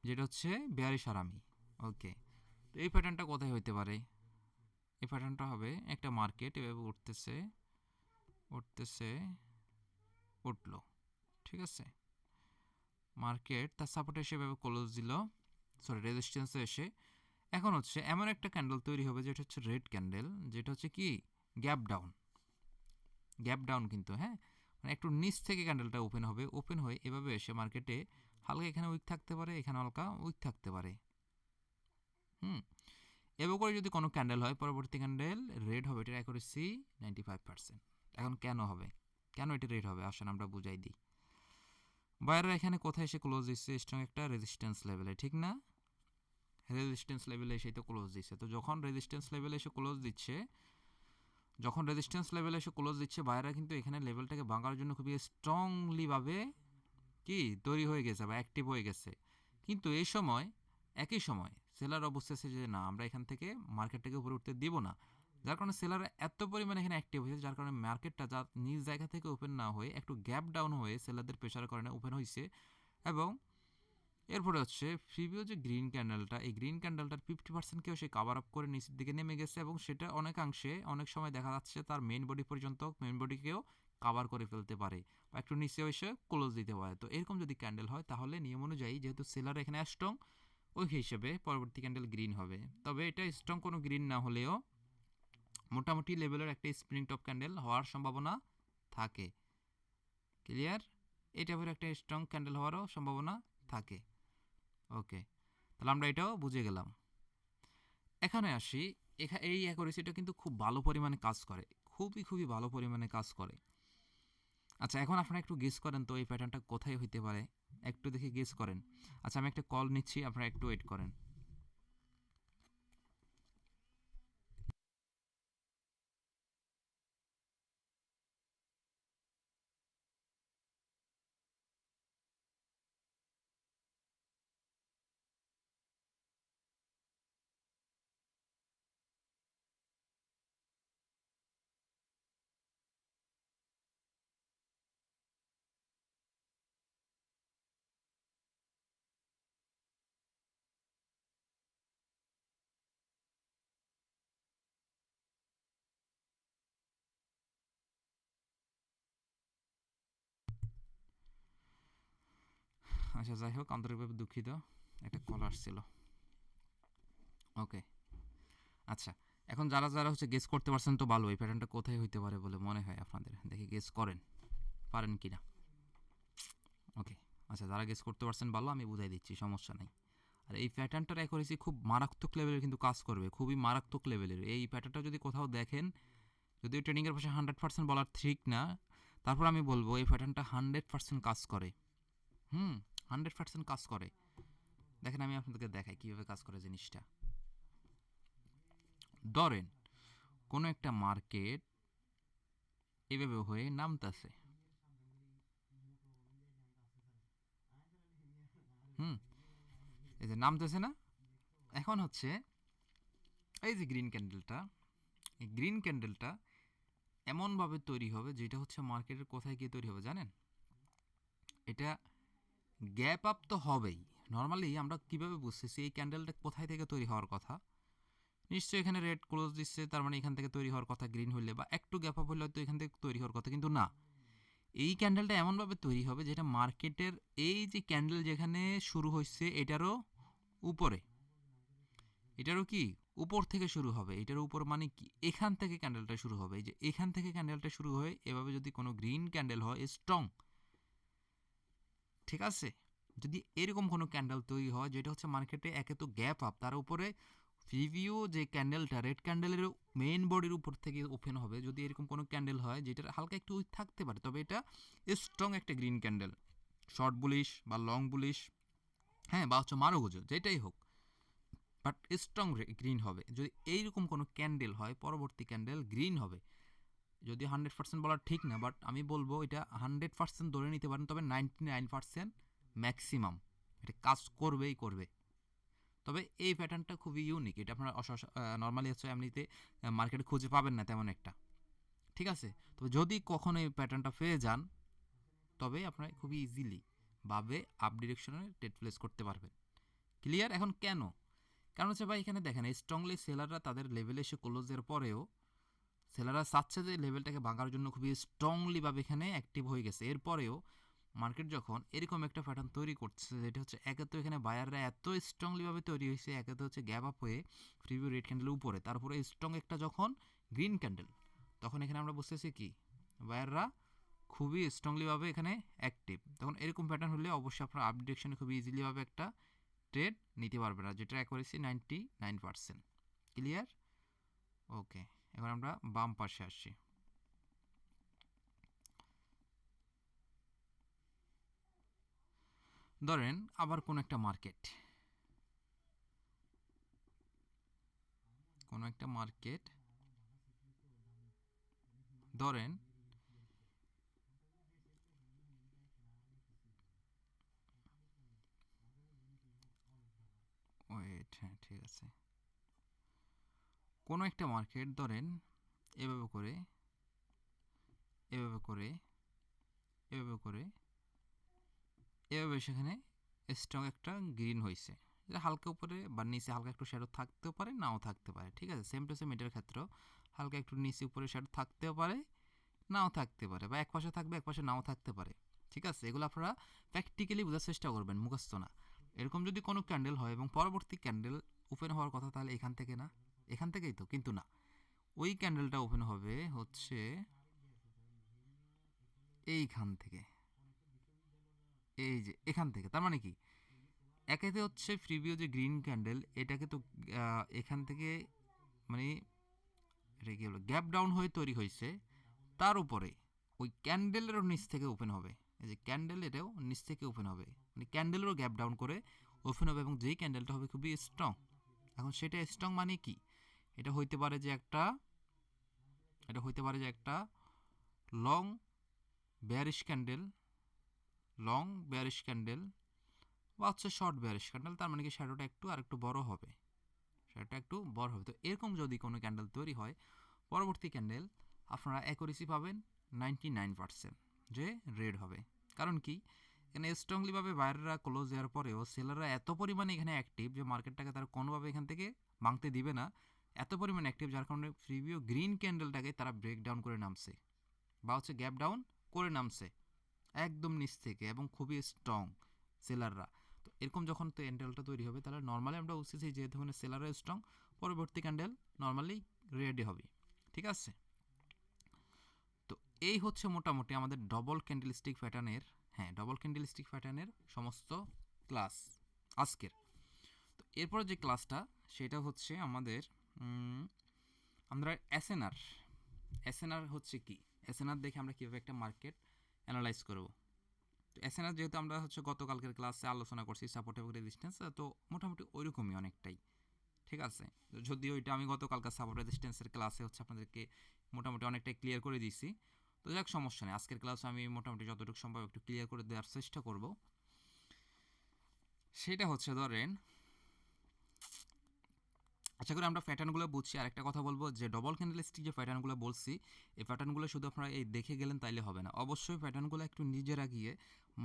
যেটা হচ্ছে বেয়ারিশ আরামি। ওকে, তো এই প্যাটার্নটা কোথায় হইতে পারে? এই প্যাটার্নটা হবে একটা মার্কেট এভাবে উঠতেছে উঠতেছে উঠলো, ঠিক আছে, মার্কেট তার সাপোর্টে এসে এভাবে ক্লোজ দিল, সরি রেজিস্ট্যান্সে এসে এখন হচ্ছে এমন একটা ক্যান্ডেল তৈরি হবে যেটা হচ্ছে রেড ক্যান্ডেল, যেটা হচ্ছে কি গ্যাপ ডাউন, গ্যাপ ডাউন কিন্তু, হ্যাঁ, মানে একটু নিচ থেকে ক্যান্ডেলটা ওপেন হবে, ওপেন হয়ে এভাবে এসে মার্কেটে হালকা এখানে উইক থাকতে পারে, এখানে হালকা উইক থাকতে পারে। হুম, এভাবে করে যদি কোনো ক্যান্ডেল হয়, পরবর্তী ক্যান্ডেল রেড হবে, এটার অ্যাকুরেসি 95%। এখন কেন হবে, কেন এটা রেড হবে, আসেন আমরা বুঝাই দিই। বায়াররা এখানে কোথায় এসে ক্লোজ দিচ্ছে? স্ট্রং একটা রেজিস্ট্যান্স লেভেলে, ঠিক না? রেজিস্ট্যান্স লেভেলে এসেই তো ক্লোজ দিচ্ছে। তো যখন রেজিস্ট্যান্স লেভেলে এসে ক্লোজ দিচ্ছে, বায়াররা কিন্তু এখানে লেভেলটাকে ভাঙার জন্য খুবই স্ট্রংলিভাবে কি তৈরি হয়ে গেছে বা অ্যাক্টিভ হয়ে গেছে। কিন্তু এই সময় একই সময় সেলার অবস্থা যে না, আমরা এখান থেকে মার্কেটটাকে উপরে উঠতে দিব না, যার কারণে সেলাররা এত পরিমাণে এখানে অ্যাক্টিভ হয়েছে, যার কারণে মার্কেটটা যা নিজ জায়গা থেকে ওপেন না হয়ে একটু গ্যাপ ডাউন হয়ে সেলারদের প্রেশারের কারণে ওপেন হয়েছে। এবং এরপরে হচ্ছে প্রিভিউ যে গ্রিন ক্যান্ডেলটা, এই গ্রিন ক্যান্ডেলটার 50%কেও সে কাভার আপ করে নিচের দিকে নেমে গেছে, এবং সেটা অনেকাংশে অনেক সময় দেখা যাচ্ছে তার মেইন বডি পর্যন্ত, মেইন বডিকেও কাভার করে ফেলতে পারে বা একটু নিচে এসে ক্লোজ দিতে পারে। তো এরকম যদি ক্যান্ডেল হয়, তাহলে নিয়ম অনুযায়ী যেহেতু সেলার এখানে স্ট্রং, ওই হিসেবে পরবর্তী ক্যান্ডেল গ্রিন হবে। তবে এটা স্ট্রং কোনো গ্রিন না হলেও মোটামুটি লেভেলের একটা স্প্রিং টপ ক্যান্ডেল হওয়ার সম্ভাবনা থাকে। ক্লিয়ার? এটা টাইপের একটা স্ট্রং ক্যান্ডেল হওয়ারও সম্ভাবনা থাকে। ওকে, তাহলে আমরা এটাও বুঝে গেলাম। এখানে আসি, এই অ্যাকুরেসিটা কিন্তু খুব ভালো পরিমাণে কাজ করে, খুবই ভালো পরিমাণে কাজ করে। আচ্ছা, এখন আপনারা একটু গেস করেন তো এই প্যাটার্নটা কোথায় হইতে পারে, একটু দেখে গেস করেন। আচ্ছা, আমি একটা কল নিচ্ছি, আপনারা একটু ওয়েট করেন। আচ্ছা, যাই হোক, আন্তরিকভাবে দুঃখিত, একটা কল আসছিল। ওকে, আচ্ছা, এখন যারা যারা হচ্ছে গেস করতে পারছেন তো ভালো, এই প্যাটার্নটা কোথায় হইতে পারে বলে মনে হয় আপনাদের, দেখি গেস করেন পারেন কি না। ওকে, আচ্ছা, যারা গেস করতে পারছেন ভালো, আমি বুঝাই দিচ্ছি, সমস্যা নাই। আর এই প্যাটার্নটার অ্যাকুরেসি খুব মারাত্মক লেভেলের কিন্তু কাজ করবে, খুবই মারাত্মক লেভেলের। এই প্যাটার্নটা যদি কোথাও দেখেন, যদিও ট্রেনিংয়ের পাশে 100% বলার ঠিক না, তারপর আমি বলবো এই প্যাটার্নটা 100% কাজ করে। 100% কাজ করে। দেখেন, আমি আপনাদেরকে দেখাই কীভাবে কাজ করে জিনিসটা। ধরেন কোনো একটা মার্কেট এভাবে হয়ে নামতেছে, এই যে নামতেছে না, এখন হচ্ছে এই যে গ্রিন ক্যান্ডেলটা, এই গ্রিন ক্যান্ডেলটা এমনভাবে তৈরি হবে যেটা হচ্ছে মার্কেটের কোথায় গিয়ে তৈরি হবে জানেন? এটা গ্যাপ আপ তো হবেই। নর্মালি আমরা কিভাবে বুঝতেছি এই ক্যান্ডেলটা কোথায় থেকে তৈরি হওয়ার কথা? নিশ্চয়ই এখানে রেড ক্লোজ দিচ্ছে, তার মানে এখান থেকে তৈরি হওয়ার কথা গ্রিন হইলে, বা একটু গ্যাপ আপ হলে হয়তো এখান থেকে তৈরি হওয়ার কথা, কিন্তু না, এই ক্যান্ডেলটা এমনভাবে তৈরি হবে যেটা মার্কেটের এই যে ক্যান্ডেল যেখানে শুরু হয়েছে এটারও উপরে, এটারও কি উপর থেকে শুরু হবে, এটার উপর মানে কি এখান থেকে ক্যান্ডেলটা শুরু হবে, এই যে এখান থেকে ক্যান্ডেলটা শুরু হয়ে এভাবে যদি কোনো গ্রিন ক্যান্ডেল হয় স্ট্রং, ঠিক আছে, যদি এরকম কোনো ক্যান্ডেল তৈরি হয় যেটা হচ্ছে মার্কেটে একে তো গ্যাপ আপ, তার উপরে প্রিভিউ যে ক্যান্ডেলটা রেড ক্যান্ডেলের মেইন বডির উপর থেকে ওপেন হবে, যদি এরকম কোনো ক্যান্ডেল হয় যেটার হালকা একটু উইক থাকতে পারে, তবে এটা স্ট্রং একটা গ্রিন ক্যান্ডেল, শর্ট বুলিশ বা লং বুলিশ, হ্যাঁ, বা হচ্ছে মারুগুজো, যেটাই হোক, বাট স্ট্রং গ্রিন হবে। যদি এইরকম কোনো ক্যান্ডেল হয়, পরবর্তী ক্যান্ডেল গ্রিন হবে। যদি 100% বলা ঠিক না, বাট আমি বলবো এটা 100% ধরে নিতে পারেন, তবে 99% ম্যাক্সিমাম এটা কাজ করবেই করবে। তবে এই প্যাটার্নটা খুবই ইউনিক, এটা আপনারা নর্মালি হচ্ছে এমনিতে মার্কেটে খুঁজে পাবেন না তেমন একটা, ঠিক আছে? তবে যদি কখনো এই প্যাটার্নটা পেয়ে যান, তবে আপনারা খুবই ইজিলি ভাবে আপ ডিরেকশনে ট্রেড প্লেস করতে পারবেন। ক্লিয়ার? এখন কেন? কারণ হচ্ছে ভাই এখানে দেখেন স্ট্রংলি সেলাররা তাদের লেভেলে এসে ক্লোজের পরেও সেলাররা চাচ্ছে যে লেভেলটাকে ভাঙার জন্য খুবই স্ট্রংলিভাবে এখানে অ্যাক্টিভ হয়ে গেছে। এরপরেও মার্কেট যখন এরকম একটা প্যাটার্ন তৈরি করছে, যেটা হচ্ছে একে তো এখানে বায়াররা এত স্ট্রংলিভাবে তৈরি হয়েছে, একে তো হচ্ছে গ্যাপ আপ হয়ে প্রিভিউ রেড ক্যান্ডেলের উপরে, তারপরে স্ট্রং একটা যখন গ্রিন ক্যান্ডেল, তখন এখানে আমরা বুঝতেছি কি বায়াররা খুবই স্ট্রংলিভাবে এখানে অ্যাক্টিভ। তখন এরকম প্যাটার্ন হলে অবশ্যই আপনার আপ ডিরেকশনে খুবই ইজিলিভাবে একটা ট্রেড নিতে পারবে না, যেটা অ্যাকুরেসি 99%। ক্লিয়ার? ওকে, এখন আমরা বাম পাশে আসছি। ধরেন আবার কোন একটা মার্কেট, ধরেন ওয়েট, হ্যাঁ ঠিক আছে, কোনো একটা মার্কেট ধরেন এভাবে করে এভাবে করে এভাবে করে এভাবে সেখানে স্ট্রং একটা গ্রিন হয়েছে, যেটা হালকা উপরে বা নিচে হালকা একটু শ্যাডো থাকতেও পারে, নাও থাকতে পারে, ঠিক আছে? সেম টু সেম এটার ক্ষেত্রেও হালকা একটু নিচে উপরে শ্যাডো থাকতেও পারে, নাও থাকতে পারে, বা এক পাশে থাকবে এক পাশে নাও থাকতে পারে, ঠিক আছে? এগুলো আপনারা প্র্যাকটিক্যালি বোঝার চেষ্টা করবেন, মুখস্থ না। এরকম যদি কোনো ক্যান্ডেল হয় এবং পরবর্তী ক্যান্ডেল ওপেন হওয়ার কথা, তাহলে এখান থেকে না, এখান থেকেই তো, কিন্তু না, ওই ক্যান্ডেলটা ওপেন হবে হচ্ছে এইখান থেকে, এই যে এখান থেকে। তার মানে কি, একেতে হচ্ছে প্রিভিউ যে গ্রিন ক্যান্ডেল, এটাকে তো এখান থেকে মানে এটা কি হলো, গ্যাপ ডাউন হয়ে তৈরি হয়েছে, তার উপরে ওই ক্যান্ডেলেরও নিচ থেকে ওপেন হবে। এই যে ক্যান্ডেল, এটাও নিচ থেকে ওপেন হবে, মানে ক্যান্ডেলেরও গ্যাপ ডাউন করে ওপেন হবে, এবং যেই ক্যান্ডেলটা হবে খুবই স্ট্রং। এখন সেটা স্ট্রং মানে কি, এটা হইতে পারে যে একটা এটা হইতে পারে যে একটা long bearish candle, long bearish candle, বা হচ্ছে শর্ট বেয়ারিশ ক্যান্ডেল। তার মানে কি শ্যাডোটা একটু আর একটু বড় হবে, শ্যাডোটা একটু বড় হবে। তো এরকম যদি কোনো ক্যান্ডেল তৈরি হয়, পরবর্তী ক্যান্ডেল আপনারা অ্যাকুরেসি পাবেন 99%, যে রেড হবে। কারণ কি, এখানে স্ট্রংলিভাবে বাইরেরা ক্লোজ দেওয়ার পরেও সেলাররা এত পরিমাণে এখানে অ্যাক্টিভ যে মার্কেটটাকে তারা কোনোভাবে এখান থেকে ভাঙতে দিবে না, এত পরিমাণে অ্যাক্টিভ, যার কারণে প্রিভিউ গ্রিন ক্যান্ডেলটাকে তারা ব্রেক ডাউন করে নামছে, বা হচ্ছে গ্যাপ ডাউন করে নামছে একদম নিচ থেকে, এবং খুবই স্ট্রং সেলাররা। তো এরকম যখন তো ক্যান্ডেলটা তৈরি হবে, তাহলে নর্মালি আমরা বুঝতেছি যে ধরনের সেলাররা স্ট্রং, পরবর্তী ক্যান্ডেল নর্মালি রেডি হবে, ঠিক আছে? তো এই হচ্ছে মোটামুটি আমাদের ডবল ক্যান্ডেলস্টিক প্যাটার্নের, হ্যাঁ ডবল ক্যান্ডেলস্টিক প্যাটার্নের সমস্ত ক্লাস আজকের। তো এরপরে যে ক্লাসটা, সেটা হচ্ছে আমাদের আমরা এসএনআর। এসএনআর হচ্ছে কি, এসএনআর দেখে আমরা কীভাবে একটা মার্কেট অ্যানালাইজ করব। তো এসএনআর যেহেতু আমরা হচ্ছে গতকালকের ক্লাসে আলোচনা করছি সাপোর্ট এবং রেজিস্ট্যান্স, তো মোটামুটি ওইরকমই অনেকটাই, ঠিক আছে? যদিও এটা আমি গতকালকার সাপোর্ট রেজিস্ট্যান্সের ক্লাসে হচ্ছে আপনাদেরকে মোটামুটি অনেকটাই ক্লিয়ার করে দিয়েছি। তো যাক, সমস্যা নেই, আজকের ক্লাসে আমি মোটামুটি যতটুকু সম্ভব একটু ক্লিয়ার করে দেওয়ার চেষ্টা করব। সেটা হচ্ছে ধরেন, আশা করি আমরা প্যাটার্নগুলো বুঝছি। আরেকটা কথা বলবো যে ডবল ক্যান্ডেলস্টিক যে প্যাটার্নগুলো বলছি, এই প্যাটার্নগুলো শুধু আপনারা এই দেখে গেলেন তাইলে হবে না, অবশ্যই প্যাটার্নগুলো একটু নিজেরা গিয়ে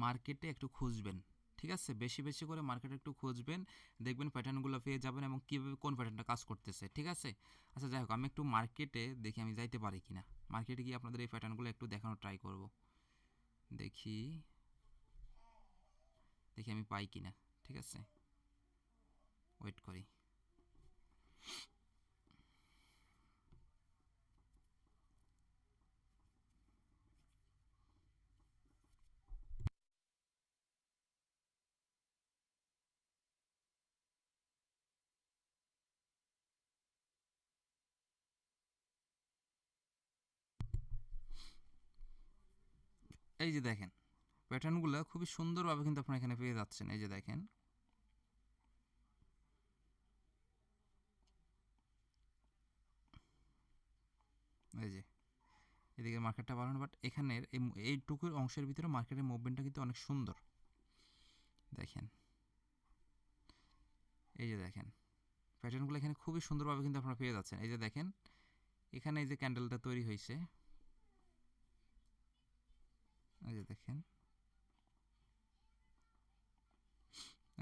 মার্কেটে একটু খুঁজবেন, ঠিক আছে? বেশি বেশি করে মার্কেটে একটু খুঁজবেন, দেখবেন প্যাটার্নগুলো পেয়ে যাবেন এবং কীভাবে কোন প্যাটার্নটা কাজ করতেছে, ঠিক আছে? আচ্ছা যাই হোক, আমি একটু মার্কেটে দেখি আমি যাইতে পারি কিনা, মার্কেটে গিয়ে আপনাদের এই প্যাটার্নগুলো একটু দেখানোর ট্রাই করব, দেখি দেখি আমি পাই কিনা, ঠিক আছে? ওয়েট করি। এই যে দেখেন, প্যাটার্নগুলো খুবই সুন্দরভাবে কিন্তু আপনারা এখানে পেয়ে যাচ্ছেন। এই যে দেখেন, এই যে এদিকে মার্কেটটা বাড়ানো, বাট এখানের এইটুকুর অংশের ভিতরে মার্কেটের মুভমেন্টটা কিন্তু অনেক সুন্দর। দেখেন, এই যে দেখেন প্যাটার্নগুলো এখানে খুবই সুন্দরভাবে কিন্তু আপনারা পেয়ে যাচ্ছেন। এই যে দেখেন এখানে এই যে ক্যান্ডেলটা তৈরি হয়েছে, এই যে দেখেন,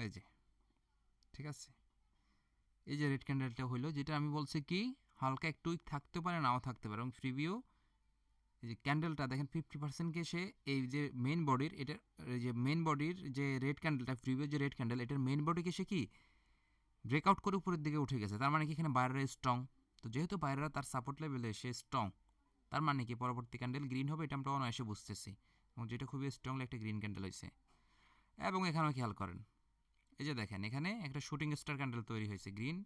এই যে ঠিক আছে, এই যে রেড ক্যান্ডেলটা হইলো, যেটা আমি বলছি কি হালকা একটু উইক থাকতে পারে, নাও থাকতে পারে, এবং প্রিভিউ এই যে ক্যান্ডেলটা দেখেন 50%কে সে এই যে মেইন বডির, এটার এই যে মেইন বডির যে রেড ক্যান্ডেলটা, প্রিভিউ যে রেড ক্যান্ডেল, এটার মেইন বডিকে সে কি ব্রেকআউট করে উপরের দিকে উঠে গেছে। তার মানে কি এখানে বাইরেরা স্ট্রং, তো যেহেতু বাইরেরা তার সাপোর্ট লেভেলে সে স্ট্রং, তার মানে কি পরবর্তী ক্যান্ডেল গ্রিন হবে, এটা আমরা অনায়াসে বুঝতেছি, এবং যেটা খুবই স্ট্রংলি একটা গ্রিন ক্যান্ডেল হয়েছে। এবং এখানেও খেয়াল করেন, এই যে দেখেন এখানে একটা শুটিং স্টার ক্যান্ডেল তৈরি হয়েছে গ্রিন,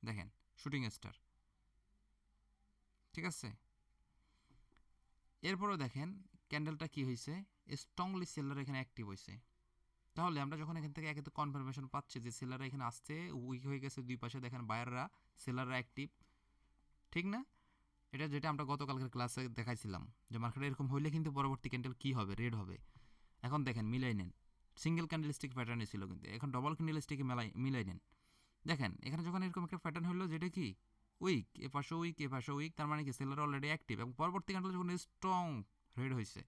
দেখেন শুটিং স্টার, ঠিক আছে। এরপরও দেখেন ক্যান্ডেলটা কি হয়েছে, স্ট্রংলি সেলার এখানে অ্যাক্টিভ হয়েছে। তাহলে আমরা যখন এখান থেকে একে তো কনফার্মেশন পাচ্ছি যে সেলাররা এখানে আসছে, উইক হয়ে গেছে দুই পাশে, দেখেন বায়াররা সেলাররা অ্যাক্টিভ, ঠিক না? এটা যেটা আমরা গতকালকের ক্লাসে দেখাইছিলাম যে মার্কেটে এরকম হইলে কিন্তু পরবর্তী ক্যান্ডেল কি হবে, রেড হবে। এখন দেখেন মিলাই নেন, সিঙ্গেল ক্যান্ডেলস্টিক প্যাটার্নই ছিল, কিন্তু এখন ডবল ক্যান্ডেলস্টিকে মিলাই নেন। দেখেন এখানে যখন এরকম একটা প্যাটার্ন হলো, যেটা কি উইক, এ পাশে উইক, এ পাশে উইক, তার মানে কি সেলার অলরেডি অ্যাক্টিভ, এবং পরবর্তী ক্যান্ডেল যখন স্ট্রং রেড হয়েছে,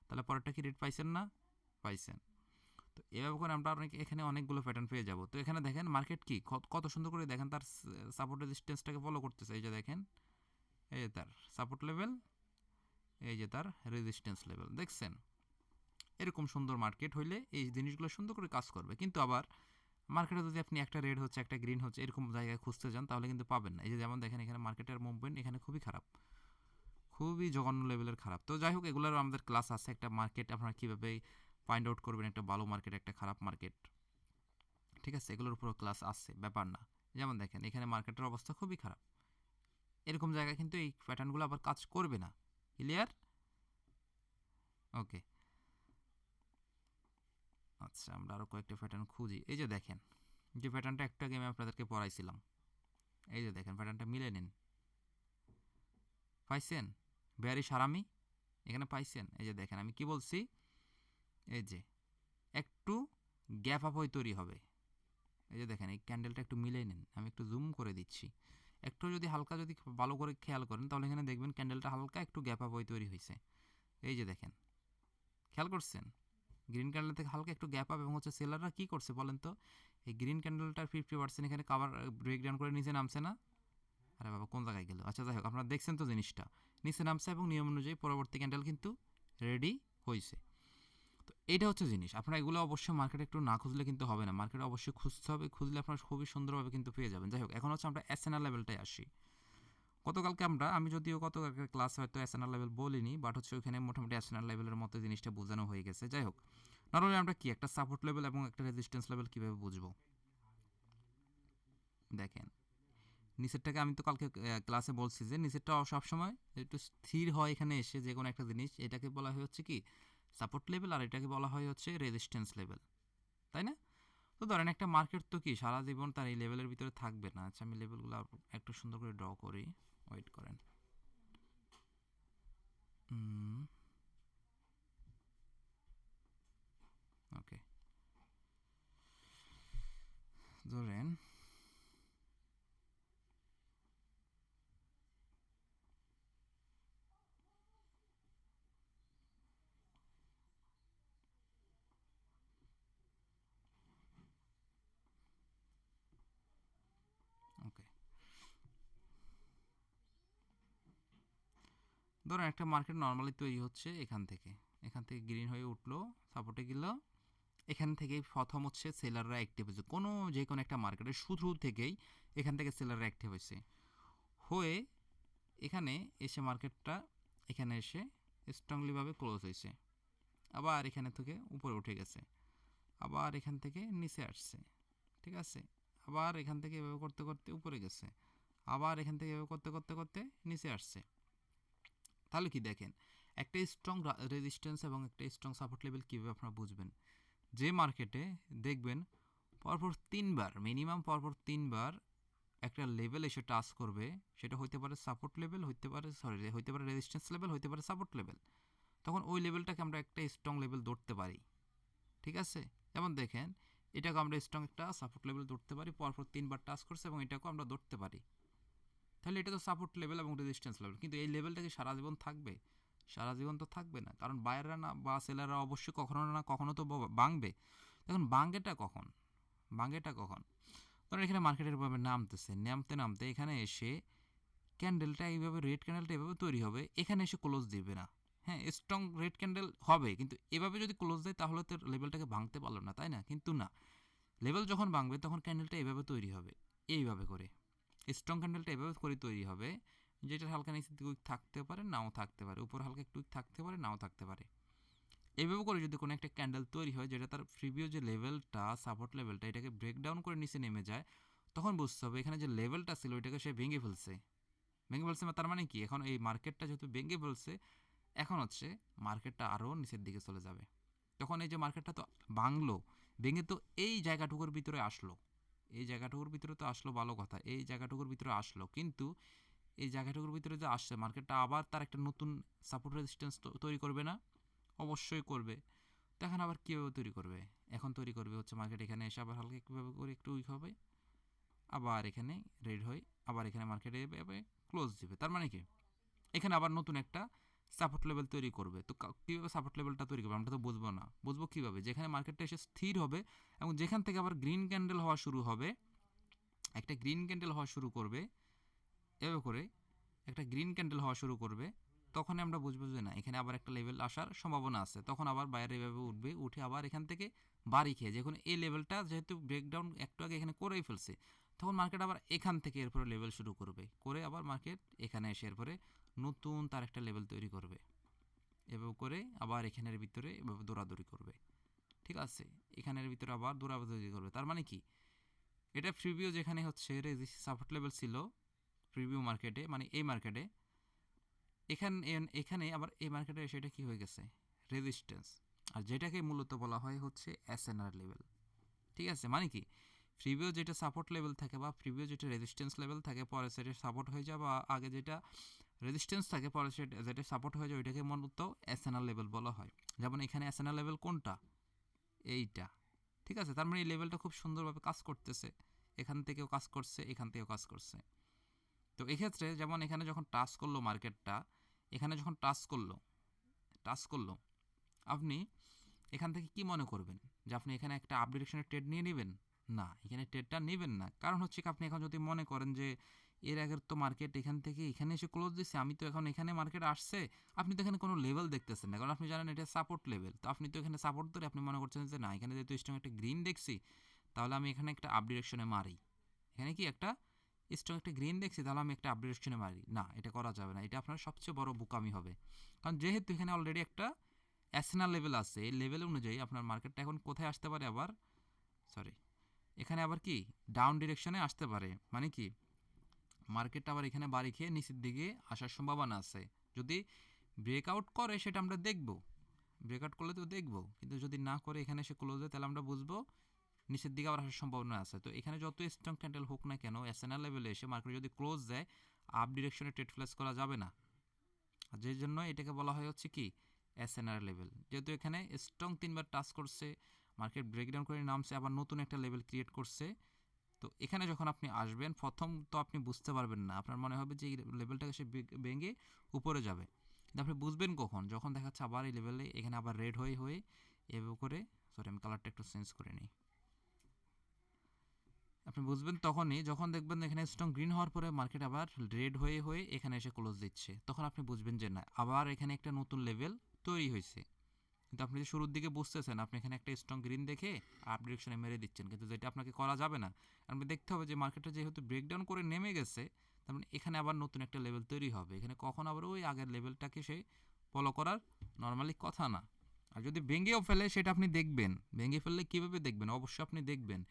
তাহলে পরেরটা কি রেড পাইছেন না? পাইছেন। তো এভাবে করে আমরা এখানে অনেকগুলো প্যাটার্ন পেয়ে যাব। তো এখানে দেখেন মার্কেট কি কত সুন্দর করে দেখেন তার সাপোর্ট রেজিস্ট্যান্সটাকে ফলো করতেছে। এই যে দেখেন, এই যে তার সাপোর্ট লেভেল, এই যে তার রেজিস্ট্যান্স লেভেল, দেখছেন? এরকম সুন্দর মার্কেট হইলে এই জিনিসগুলো সুন্দর করে কাজ করবে। কিন্তু আবার মার্কেটে যদি আপনি একটা রেড হচ্ছে একটা গ্রিন হচ্ছে এরকম জায়গায় খুঁজতে যান, তাহলে কিন্তু পাবেন না। এই যে যেমন দেখেন এখানে মার্কেটের মুভমেন্ট এখানে খুবই খারাপ, খুবই জঘন্য লেভেলের খারাপ। তো যাই হোক, এগুলোরও আমাদের ক্লাস আছে, একটা মার্কেট আপনারা কীভাবে ফাইন্ড আউট করবেন, একটা ভালো মার্কেট একটা খারাপ মার্কেট, ঠিক আছে, এগুলোর উপরও ক্লাস আছে, ব্যাপার না। যেমন দেখেন এখানে মার্কেটের অবস্থা খুবই খারাপ, এরকম জায়গায় কিন্তু এই প্যাটার্নগুলো আবার কাজ করবে না। ক্লিয়ার? ওকে, আচ্ছা আমরা আরও কয়েকটা প্যাটার্ন খুঁজি। এই যে দেখেন যে প্যাটার্নটা একটা গেমে আপনাদেরকে পড়াইছিলাম, এই যে দেখেন প্যাটার্নটা মিলে নিন, পাইছেন? বেয়ারি সারামি এখানে পাইছেন? এই যে দেখেন আমি কি বলছি, এই যে একটু গ্যাপ আপ হয়ে তৈরি হবে। এই যে দেখেন এই ক্যান্ডেলটা একটু মিলে নিন, আমি একটু জুম করে দিচ্ছি, একটু যদি হালকা যদি ভালো করে খেয়াল করেন, তাহলে এখানে দেখবেন ক্যান্ডেলটা হালকা একটু গ্যাপ আপ হয়ে তৈরি হয়েছে। এই যে দেখেন, খেয়াল করছেন গ্রিন ক্যান্ডেল থেকে হালকা একটু গ্যাপ আপ, এবং হচ্ছে সেলাররা কী করছে বলেন তো, এই গ্রিন ক্যান্ডেলটার 50% এখানে কাভার ব্রেকডাউন করে নিচে নামছে না? আরে বাবা কোন জায়গায় গেল? আচ্ছা যাই হোক, আপনারা দেখছেন তো জিনিসটা, নিচে নামছে এবং নিয়ম অনুযায়ী পরবর্তী ক্যান্ডেল কিন্তু রেডি হয়েছে। তো এইটা হচ্ছে জিনিস, আপনারা এগুলো অবশ্যই মার্কেটে একটু না খুঁজলে কিন্তু হবে না, মার্কেটে অবশ্যই খুঁজতে হবে, খুঁজলে আপনারা খুবই সুন্দরভাবে কিন্তু পেয়ে যাবেন। যাই হোক, এখন হচ্ছে আমরা এসএনআর লেভেলটাই আসি। গতকালকে আমি যদিও গতকালকে ক্লাস হয়তো এসএনআর লেভেল বলিনি, বাট হচ্ছে ওইখানে মোটামুটি এসএনআর লেভেলের মতো জিনিসটা বোঝানো হয়ে গেছে। যাই হোক, নর্মালি আমরা কি একটা সাপোর্ট লেভেল এবং একটা রেজিস্ট্যান্স লেভেল কীভাবে বুঝবো, দেখেন নিচেরটাকে আমি তো কালকে ক্লাসে বলছি যে নিচেরটা সবসময় একটু স্থির হয়, এখানে এসে যে কোনো একটা জিনিস, এটাকে বলা হয় হচ্ছে কি সাপোর্ট লেভেল, আর এটাকে বলা হয় হচ্ছে রেজিস্ট্যান্স লেভেল, তাই না? তো ধরেন একটা মার্কেট তো কি সারা জীবন তার এই লেভেলের ভিতরে থাকবে না। আচ্ছা আমি লেভেলগুলো একটু সুন্দর করে ড্র করি, ওয়েট করেন। ওকে, ধরেন ওকে, ধরেন একটা মার্কেট নর্মালি তৈরি হচ্ছে এখান থেকে গ্রিন হয়ে উঠলো, সাপোর্টে গেল, এখান থেকেই প্রথম হচ্ছে সেলাররা অ্যাক্টিভ হয়েছে, যে কোনো একটা মার্কেটের শুরু থেকেই এখান থেকে সেলাররা অ্যাক্টিভ হয়েছে, হয়ে এখানে এসে মার্কেটটা এখানে এসে স্ট্রংলিভাবে ক্লোজ হয়েছে, আবার এখানে থেকে উপরে উঠে গেছে, আবার এখান থেকে নিচে আসছে, ঠিক আছে, আবার এখান থেকে এভাবে করতে করতে উপরে গেছে, আবার এখান থেকে এভাবে করতে করতে করতে নিচে আসছে। তাহলে কি দেখেন একটা স্ট্রং রেজিস্ট্যান্স এবং একটা স্ট্রং সাপোর্ট লেভেল কীভাবে আপনারা বুঝবেন? যে মার্কেটে দেখবেন পরপর ৩ বার, মিনিমাম পরপর ৩ বার একটা লেভেল এসে টাচ করবে, সেটা হইতে পারে সাপোর্ট লেভেল, হইতে পারে রেজিস্ট্যান্স লেভেল, হইতে পারে সাপোর্ট লেভেল। তখন ওই লেভেলটাকে আমরা একটা স্ট্রং লেভেল ধরতে পারি। ঠিক আছে? যেমন দেখেন, এটাকে আমরা স্ট্রং একটা সাপোর্ট লেভেল ধরতে পারি, পরপর ৩ বার টাচ করছে এবং এটাকেও আমরা ধরতে পারি। তাহলে এটা তো সাপোর্ট লেভেল এবং রেজিস্ট্যান্স লেভেল। কিন্তু এই লেভেলটা কি সারা জীবন থাকবে? সারা জীবন তো থাকবে না, কারণ বায়াররা না বা সেলাররা অবশ্যই কখনো না কখনো তো ভাঙবে। এখন ভাঙেটা কখন? ধরেন এখানে মার্কেটের ভাবে নামতেছে, নামতে নামতে এখানে এসে ক্যান্ডেলটা এইভাবে, রেড ক্যান্ডেলটা এভাবে তৈরি হবে, এখানে এসে ক্লোজ দিবে না। হ্যাঁ, স্ট্রং রেড ক্যান্ডেল হবে, কিন্তু এভাবে যদি ক্লোজ দেয় তাহলে তো লেভেলটাকে ভাঙতে পারলো না, তাই না? কিন্তু না, লেভেল যখন ভাঙবে তখন ক্যান্ডেলটা এভাবে তৈরি হবে, এইভাবে করে স্ট্রং ক্যান্ডেলটা এভাবে করে তৈরি হবে, যেটা হালকা নিচের দিকে উইক থাকতে পারে, নাও থাকতে পারে, উপর হালকা একটু উইক থাকতে পারে, নাও থাকতে পারে। এইভাবে করে যদি কোনো একটা ক্যান্ডেল তৈরি হয় যেটা তার প্রিভিউ যে লেভেলটা, সাপোর্ট লেভেলটা, এটাকে ব্রেকডাউন করে নিচে নেমে যায়, তখন বুঝতে হবে এখানে যে লেভেলটা ছিল ওইটাকে সে ভেঙে ফেলছে। তার মানে কি, এখন এই মার্কেটটা যেহেতু ভেঙে ফেলছে, এখন হচ্ছে মার্কেটটা আরও নিচের দিকে চলে যাবে। তখন এই যে মার্কেটটা তো ভাঙলো, ভেঙে তো এই জায়গাটুকুর ভিতরে আসলো, এই জায়গাটুকুর ভিতরে তো আসলো, ভালো কথা, এই জায়গাটুকুর ভিতরে আসলো, কিন্তু এই জায়গাটুকুর ভিতরে যে আসছে মার্কেটটা আবার তার একটা নতুন সাপোর্ট রেজিস্ট্যান্স তৈরি করবে না? অবশ্যই করবে। তো এখন আবার কীভাবে তৈরি করবে? এখন তৈরি করবে হচ্ছে মার্কেট এখানে এসে আবার হালকা কীভাবে করে একটু উইক হবে, আবার এখানে রেড হয়, আবার এখানে মার্কেটে এভাবে ক্লোজ দিবে। তার মানে কি, এখানে আবার নতুন একটা সাপোর্ট লেভেল তৈরি করবে। তো কীভাবে সাপোর্ট লেভেলটা তৈরি করবে আমরা তো বুঝবো না। বুঝবো কীভাবে? যেখানে মার্কেটটা এসে স্থির হবে এবং যেখান থেকে আবার গ্রিন ক্যান্ডেল হওয়া শুরু হবে, একটা গ্রিন ক্যান্ডেল হওয়া শুরু করবে, এভাবে করে একটা গ্রিন ক্যান্ডেল হওয়া শুরু করবে, তখন আমরা বুঝবো যে না, এখানে আবার একটা লেভেল আসার সম্ভাবনা আছে। তখন আবার বাইরে এভাবে উঠবে, উঠে আবার এখান থেকে বাড়ি খেয়ে, যখন এই লেভেলটা যেহেতু ব্রেকডাউন একটু আগে এখানে করেই ফেলছে, তখন মার্কেট আবার এখান থেকে এরপরে লেভেল শুরু করবে, করে আবার মার্কেট এখানে এসে এরপরে নতুন তার একটা লেভেল তৈরি করবে, এভাবে করে আবার এখানের ভিতরে এভাবে দৌড়াদৌড়ি করবে। ঠিক আছে, এখানের ভিতরে আবার দৌড়াদৌড়ি করবে। তার মানে কি, এটা প্রিভিউ যেখানে হচ্ছে সাপোর্ট লেভেল ছিল প্রিভিউ মার্কেটে, মানে এই মার্কেটে, এখানে আবার এই মার্কেটে সেটা কি হয়ে গেছে, রেজিস্ট্যান্স। আর যেটাকে মূলত বলা হয় হচ্ছে এসএনআর লেভেল। ঠিক আছে, মানে কি, প্রিভিউ যেটা সাপোর্ট লেভেল থাকে বা প্রিভিউ যেটা রেজিস্ট্যান্স লেভেল থাকে, পরে সেটা সাপোর্ট হয়ে যায়, বা আগে যেটা রেজিস্ট্যান্স থাকে পরে সেটা যেটা সাপোর্ট হয়ে যায়, ওইটাকে মূলত এসএনআর লেভেল বলা হয়। যেমন এখানে এসএনআর লেভেল কোনটা? এইটা। ঠিক আছে, তার মানে এই লেভেলটা খুব সুন্দরভাবে কাজ করতেছে, এখান থেকেও কাজ করছে, এখান থেকেও কাজ করছে। তো এক্ষেত্রে যেমন এখানে যখন টাচ করলো মার্কেটটা, এখানে যখন টাচ করলো, আপনি এখান থেকে কি মনে করবেন যে আপনি এখানে একটা আপ ডিরেকশনের ট্রেড নিয়ে নেবেন? না, এখানে ট্রেডটা নেবেন না। কারণ হচ্ছে কি, আপনি এখন যদি মনে করেন যে এর আগের তো মার্কেট এখান থেকে এখানে এসে ক্লোজ দিচ্ছে, আমি তো এখন এখানে মার্কেট আসছে, আপনি তো এখানে কোনো লেভেল দেখতেছেন না, কারণ আপনি জানেন এটা সাপোর্ট লেভেল। তো আপনি তো এখানে সাপোর্ট ধরে আপনি মনে করছেন যে না, এখানে যেহেতু স্ট্রং একটা গ্রিন দেখছি, তাহলে আমি এখানে একটা আপ ডিরেকশনে মারি। এখানে কি একটা স্ট্রং একটা গ্রিন দেখছি, তাহলে আমি একটা আপ ডিরেকশনে মারি। না, এটা করা যাবে না, এটা আপনার সবচেয়ে বড় বোকামি হবে। কারণ যেহেতু এখানে অলরেডি একটা এসএনআর লেভেল আছে, এই লেভেল অনুযায়ী আপনার মার্কেটটা এখন কোথায় আসতে পারে, আবার সরি, এখানে আবার কি ডাউন ডিরেকশনে আসতে পারে। মানে কি, মার্কেটটা আবার এখানে বাড়ি খেয়ে নিচের দিকে আসার সম্ভাবনা আছে। যদি ব্রেকআউট করে সেটা আমরা দেখব, ব্রেকআউট করলে তো দেখব, কিন্তু যদি না করে এখানে এসে ক্লোজ হয়, তাহলে আমরা বুঝবো নিচের দিকে আবার আসার সম্ভাবনা আছে। তো এখানে যত স্ট্রং ক্যান্ডেল হোক না কেন, এসএনআর লেভেলে এসে মার্কেট যদি ক্লোজ দেয়, আপ ডিরেকশনে ট্রেড প্লেস করা যাবে না। আর যেই জন্য এটাকে বলা হয় হচ্ছে কি এসএনআর লেভেল। যেহেতু এখানে স্ট্রং 3 বার টাচ করছে, মার্কেট ব্রেকডাউন করে নামছে, আবার নতুন একটা লেভেল ক্রিয়েট করছে। তো এখানে যখন আপনি আসবেন, প্রথম তো আপনি বুঝতে পারবেন না, আপনার মনে হবে যে এই লেভেলটাকে সে ভেঙে উপরে যাবে। কিন্তু আপনি বুঝবেন কখন? যখন দেখাচ্ছে আবার এই লেভেলে এখানে আবার রেড হয়ে হয়ে এভাবে করে, সরি আমি কালারটা একটু চেঞ্জ করে নিই, আপনি বুঝবেন তখনই যখন দেখবেন এখানে স্ট্রং গ্রিন হওয়ার পরে মার্কেট আবার রেড হয়ে হয়ে এখানে এসে ক্লোজ দিচ্ছে, তখন আপনি বুঝবেন যে না, আবার এখানে একটা নতুন লেভেল তৈরি হয়েছে। কিন্তু আপনি যে শুরুর দিকে বুঝতেছেন, আপনি এখানে একটা স্ট্রং গ্রিন দেখে আপ ডিরেকশনে মেরে দিচ্ছেন, কিন্তু যেটা আপনাকে করা যাবে না। আপনি দেখতে হবে যে মার্কেটটা যেহেতু ব্রেকডাউন করে নেমে গেছে, তার মানে এখানে আবার নতুন একটা লেভেল তৈরি হবে, এখানে কখন আবার ওই আগের লেভেলটাকে সে ফলো করার নর্মালি কথা না। আর যদি ভেঙেও ফেলে সেটা আপনি দেখবেন, ভেঙে ফেললে কীভাবে দেখবেন? অবশ্যই আপনি দেখবেন।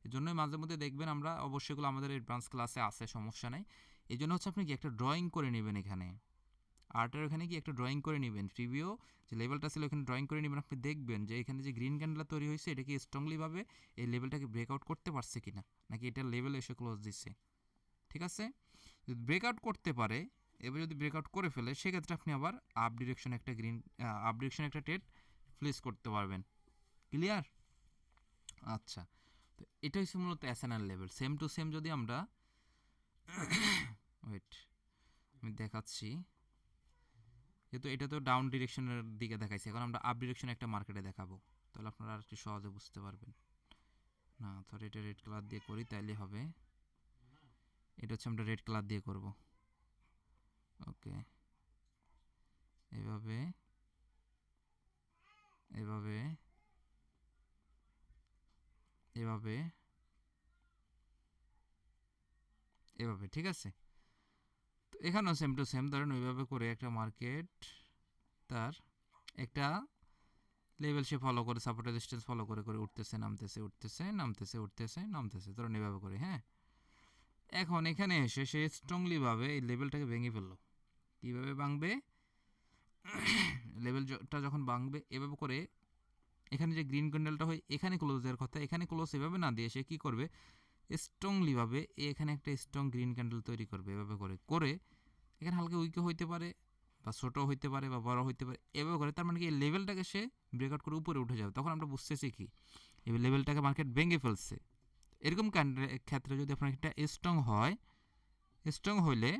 এই জন্যই মাঝে মধ্যে দেখবেন, আমরা অবশ্যইগুলো আমাদের এই ব্রাঞ্চ ক্লাসে আছে, সমস্যা নেই। এই জন্য হচ্ছে আপনি কি একটা ড্রয়িং করে নেবেন এখানে, আর্টের ওখানে কি একটা ড্রয়িং করে নেবেন, প্রিভিউ যে লেভেলটা ছিল ওখানে ড্রয়িং করে নেবেন। আপনি দেখবেন যে এখানে যে গ্রিন ক্যান্ডেল তৈরি হয়েছে এটা কি স্ট্রংলিভাবে এই লেভেলটাকে ব্রেকআউট করতে পারছে কিনা, নাকি এটার লেভেল এসে ক্লোজ দিচ্ছে। ঠিক আছে, যদি ব্রেকআউট করতে পারে, এবার যদি ব্রেকআউট করে ফেলে সেক্ষেত্রে আপনি আবার আপ ডিরেকশন একটা ট্রেড প্লেস করতে পারবেন। ক্লিয়ার? আচ্ছা, তো এটা হচ্ছে মূলত SNR level. Same to same যদি আমরা ওয়েট আমি দেখাচ্ছি, যেহেতু এটা তো ডাউন ডিরেকশনের দিকে দেখাইছে, এখন আমরা আপ ডিরেকশনে একটা মার্কেটে দেখাবো, তাহলে আপনারা আর একটু সহজে বুঝতে পারবেন। না সরি, এটা রেড কালার দিয়ে করি তাইলে হবে। এটা হচ্ছে আমরা রেড কালার দিয়ে করব। ওকে, এভাবে এভাবে এভাবে এভাবে, ঠিক আছে। তো এখানেও সেম টু সেম, ধরেন ওইভাবে করে একটা মার্কেট তার একটা লেভেল সে ফলো করে, সাপোর্ট রেজিস্ট্যান্স ফলো করে করে উঠতেছে নামতেছে, উঠতেছে নামতেছে, উঠতেছে নামতেছে, ধরেন এভাবে করে। হ্যাঁ, এখন এখানে এসে সে স্ট্রংলিভাবে এই লেভেলটাকে ভেঙে ফেললো। কীভাবে ভাঙবে? লেভেলটা যখন ভাঙবে এভাবে করে, এখানে যে গ্রিন ক্যান্ডেলটা হয় এখানে ক্লোজ দেওয়ার কথা, এখানে ক্লোজ এভাবে না দিয়ে সে কী করবে, স্ট্রংলিভাবে এখানে একটা স্ট্রং গ্রিন ক্যান্ডেল তৈরি করবে। এভাবে করে করে এখানে হালকা উইকও হইতে পারে বা ছোটো হইতে পারে বা বড় হইতে পারে, এভাবে করে তার মানে কি এই লেভেলটাকে সে ব্রেকআউট করে উপরে উঠে যাবে। তখন আমরা বুঝতেছি কি এই লেভেলটাকে মার্কেট ভেঙে ফেলছে। এরকম ক্ষেত্রে যদি আপনার একটা স্ট্রং হয়, স্ট্রং হইলে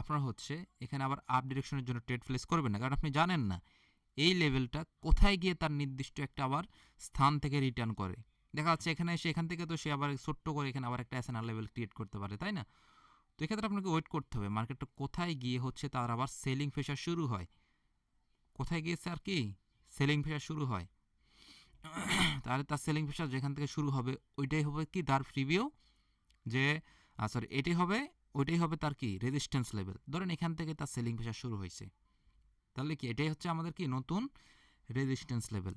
আপনার হচ্ছে এখানে আবার আপ ডিরেকশনের জন্য ট্রেড প্লেস করবেন না, কারণ আপনি জানেন না এই লেভেলটা কোথায় গিয়ে তার নির্দিষ্ট একটা আবার স্থান থেকে রিটার্ন করে। দেখা যাচ্ছে এখানে এসে এখান থেকে তো সে আবার ছোট্ট করে এখানে আবার একটা এসএনআর লেভেল ক্রিয়েট করতে পারে, তাই না? তো এক্ষেত্রে আপনাকে ওয়েট করতে হবে মার্কেটটা কোথায় গিয়ে হচ্ছে তার আবার সেলিং প্রেশার শুরু হয়। কোথায় গিয়েছে আর কি সেলিং প্রেশার শুরু হয়, তাহলে তার সেলিং প্রেশার যেখান থেকে শুরু হবে ওইটাই হবে কি তার প্রিভিউ, যে সরি এটাই হবে, ওইটাই হবে তার কি রেজিস্ট্যান্স লেভেল। ধরেন এখান থেকে তার সেলিং প্রেশার শুরু হয়েছে, তাহলে কি এটাই হচ্ছে আমাদের কি নতুন রেজিস্ট্যান্স লেভেল।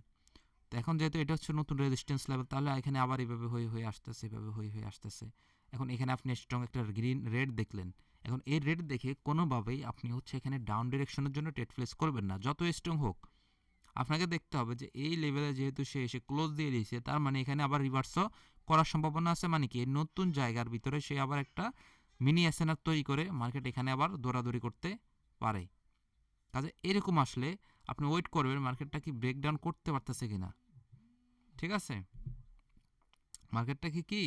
তো এখন যেহেতু এটা হচ্ছে নতুন রেজিস্ট্যান্স লেভেল, তাহলে এখানে আবার এভাবে হয়ে হয়ে আসতেছে, এভাবে হয়ে হয়ে আসতেছে। এখন এখানে আপনি স্ট্রং একটা গ্রিন রেড দেখলেন, এখন এই রেড দেখে কোনোভাবেই আপনি হচ্ছে এখানে ডাউন ডিরেকশনের জন্য ট্রেড প্লেস করবেন না, যত স্ট্রং হোক। আপনাকে দেখতে হবে যে এই লেভেলে যেহেতু সে এসে ক্লোজ দিয়ে দিয়েছে, তার মানে এখানে আবার রিভার্সও করার সম্ভাবনা আছে। মানে কি এই নতুন জায়গার ভিতরে সে আবার একটা মিনি এসএনআর তৈরি করে মার্কেট এখানে আবার দৌড়াদৌড়ি করতে পারে। কাজে এরকম আসলে আপনি ওয়েট করবেন মার্কেটটা কি ব্রেকডাউন করতে পারতেছে কিনা। ঠিক আছে, মার্কেটটা কি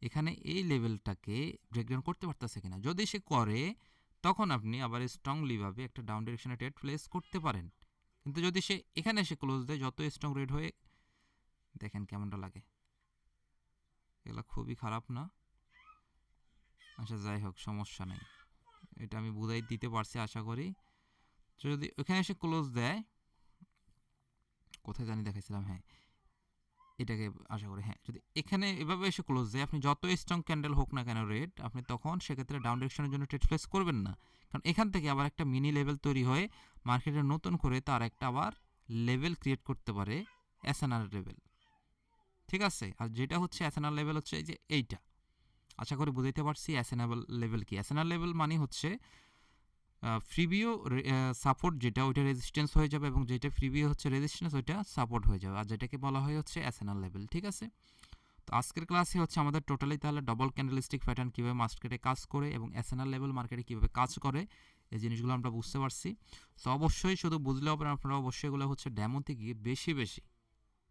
এখানে এই লেভেলটাকে ব্রেকডাউন করতে পারতেছে কিনা। যদি সে করে তখন আপনি আবার স্ট্রংলিভাবে একটা ডাউন ডিরেকশনে ট্রেড প্লেস করতে পারেন। কিন্তু যদি সে এখানে এসে ক্লোজ দেয়, যত স্ট্রং রেড হয়ে, দেখেন কেমনটা লাগে, এগুলো খুবই খারাপ না? আচ্ছা যাই হোক, সমস্যা নেই, এটা আমি বুঝাই দিতে পারছি আশা করি। যদি ওখানে এসে ক্লোজ দেয়, কোথায় জানি দেখাইছিলাম, হ্যাঁ এটাকে আশা করি, হ্যাঁ যদি এখানে এভাবে এসে ক্লোজ দেয়, আপনি যত স্ট্রং ক্যান্ডেল হোক না কেন রেড, আপনি তখন সেক্ষেত্রে ডাউন ডিরেকশনের জন্য ট্রেড প্লেস করবেন না। কারণ এখান থেকে আবার একটা মিনি লেভেল তৈরি হয়ে মার্কেটের নতুন করে তার একটা আবার লেভেল ক্রিয়েট করতে পারে, এসএনআর লেভেল। ঠিক আছে, আর যেটা হচ্ছে এসএনআর লেভেল হচ্ছে এই যে এইটা, আশা করি বুঝাইতে পারছি এসএনআর লেভেল কি। এসএনআর লেভেল মানে হচ্ছে ফ্রিভিও সাপোর্ট যেটা ওইটা রেজিস্ট্যান্স হয়ে যাবে, এবং যেটা ফ্রিভিও হচ্ছে রেজিস্ট্যান্স ওইটা সাপোর্ট হয়ে যাবে, আর যেটাকে বলা হয় হচ্ছে এসএনআর লেভেল। ঠিক আছে, তো আজকের ক্লাসে হচ্ছে আমাদের টোটালি তাহলে ডবল ক্যান্ডেলস্টিক প্যাটার্ন কীভাবে মার্কেটে কাজ করে এবং এসএনআর লেভেল মার্কেটে কীভাবে কাজ করে এই জিনিসগুলো আমরা বুঝতে পারছি। তো অবশ্যই শুধু বুঝলে হবে না, আপনারা অবশ্যই এগুলো হচ্ছে ডেমোতে গিয়ে বেশি বেশি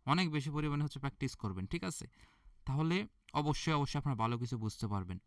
অনেক বেশি পরিমাণে হচ্ছে প্র্যাকটিস করবেন। ঠিক আছে, তাহলে অবশ্যই অবশ্যই আপনারা ভালো কিছু বুঝতে পারবেন।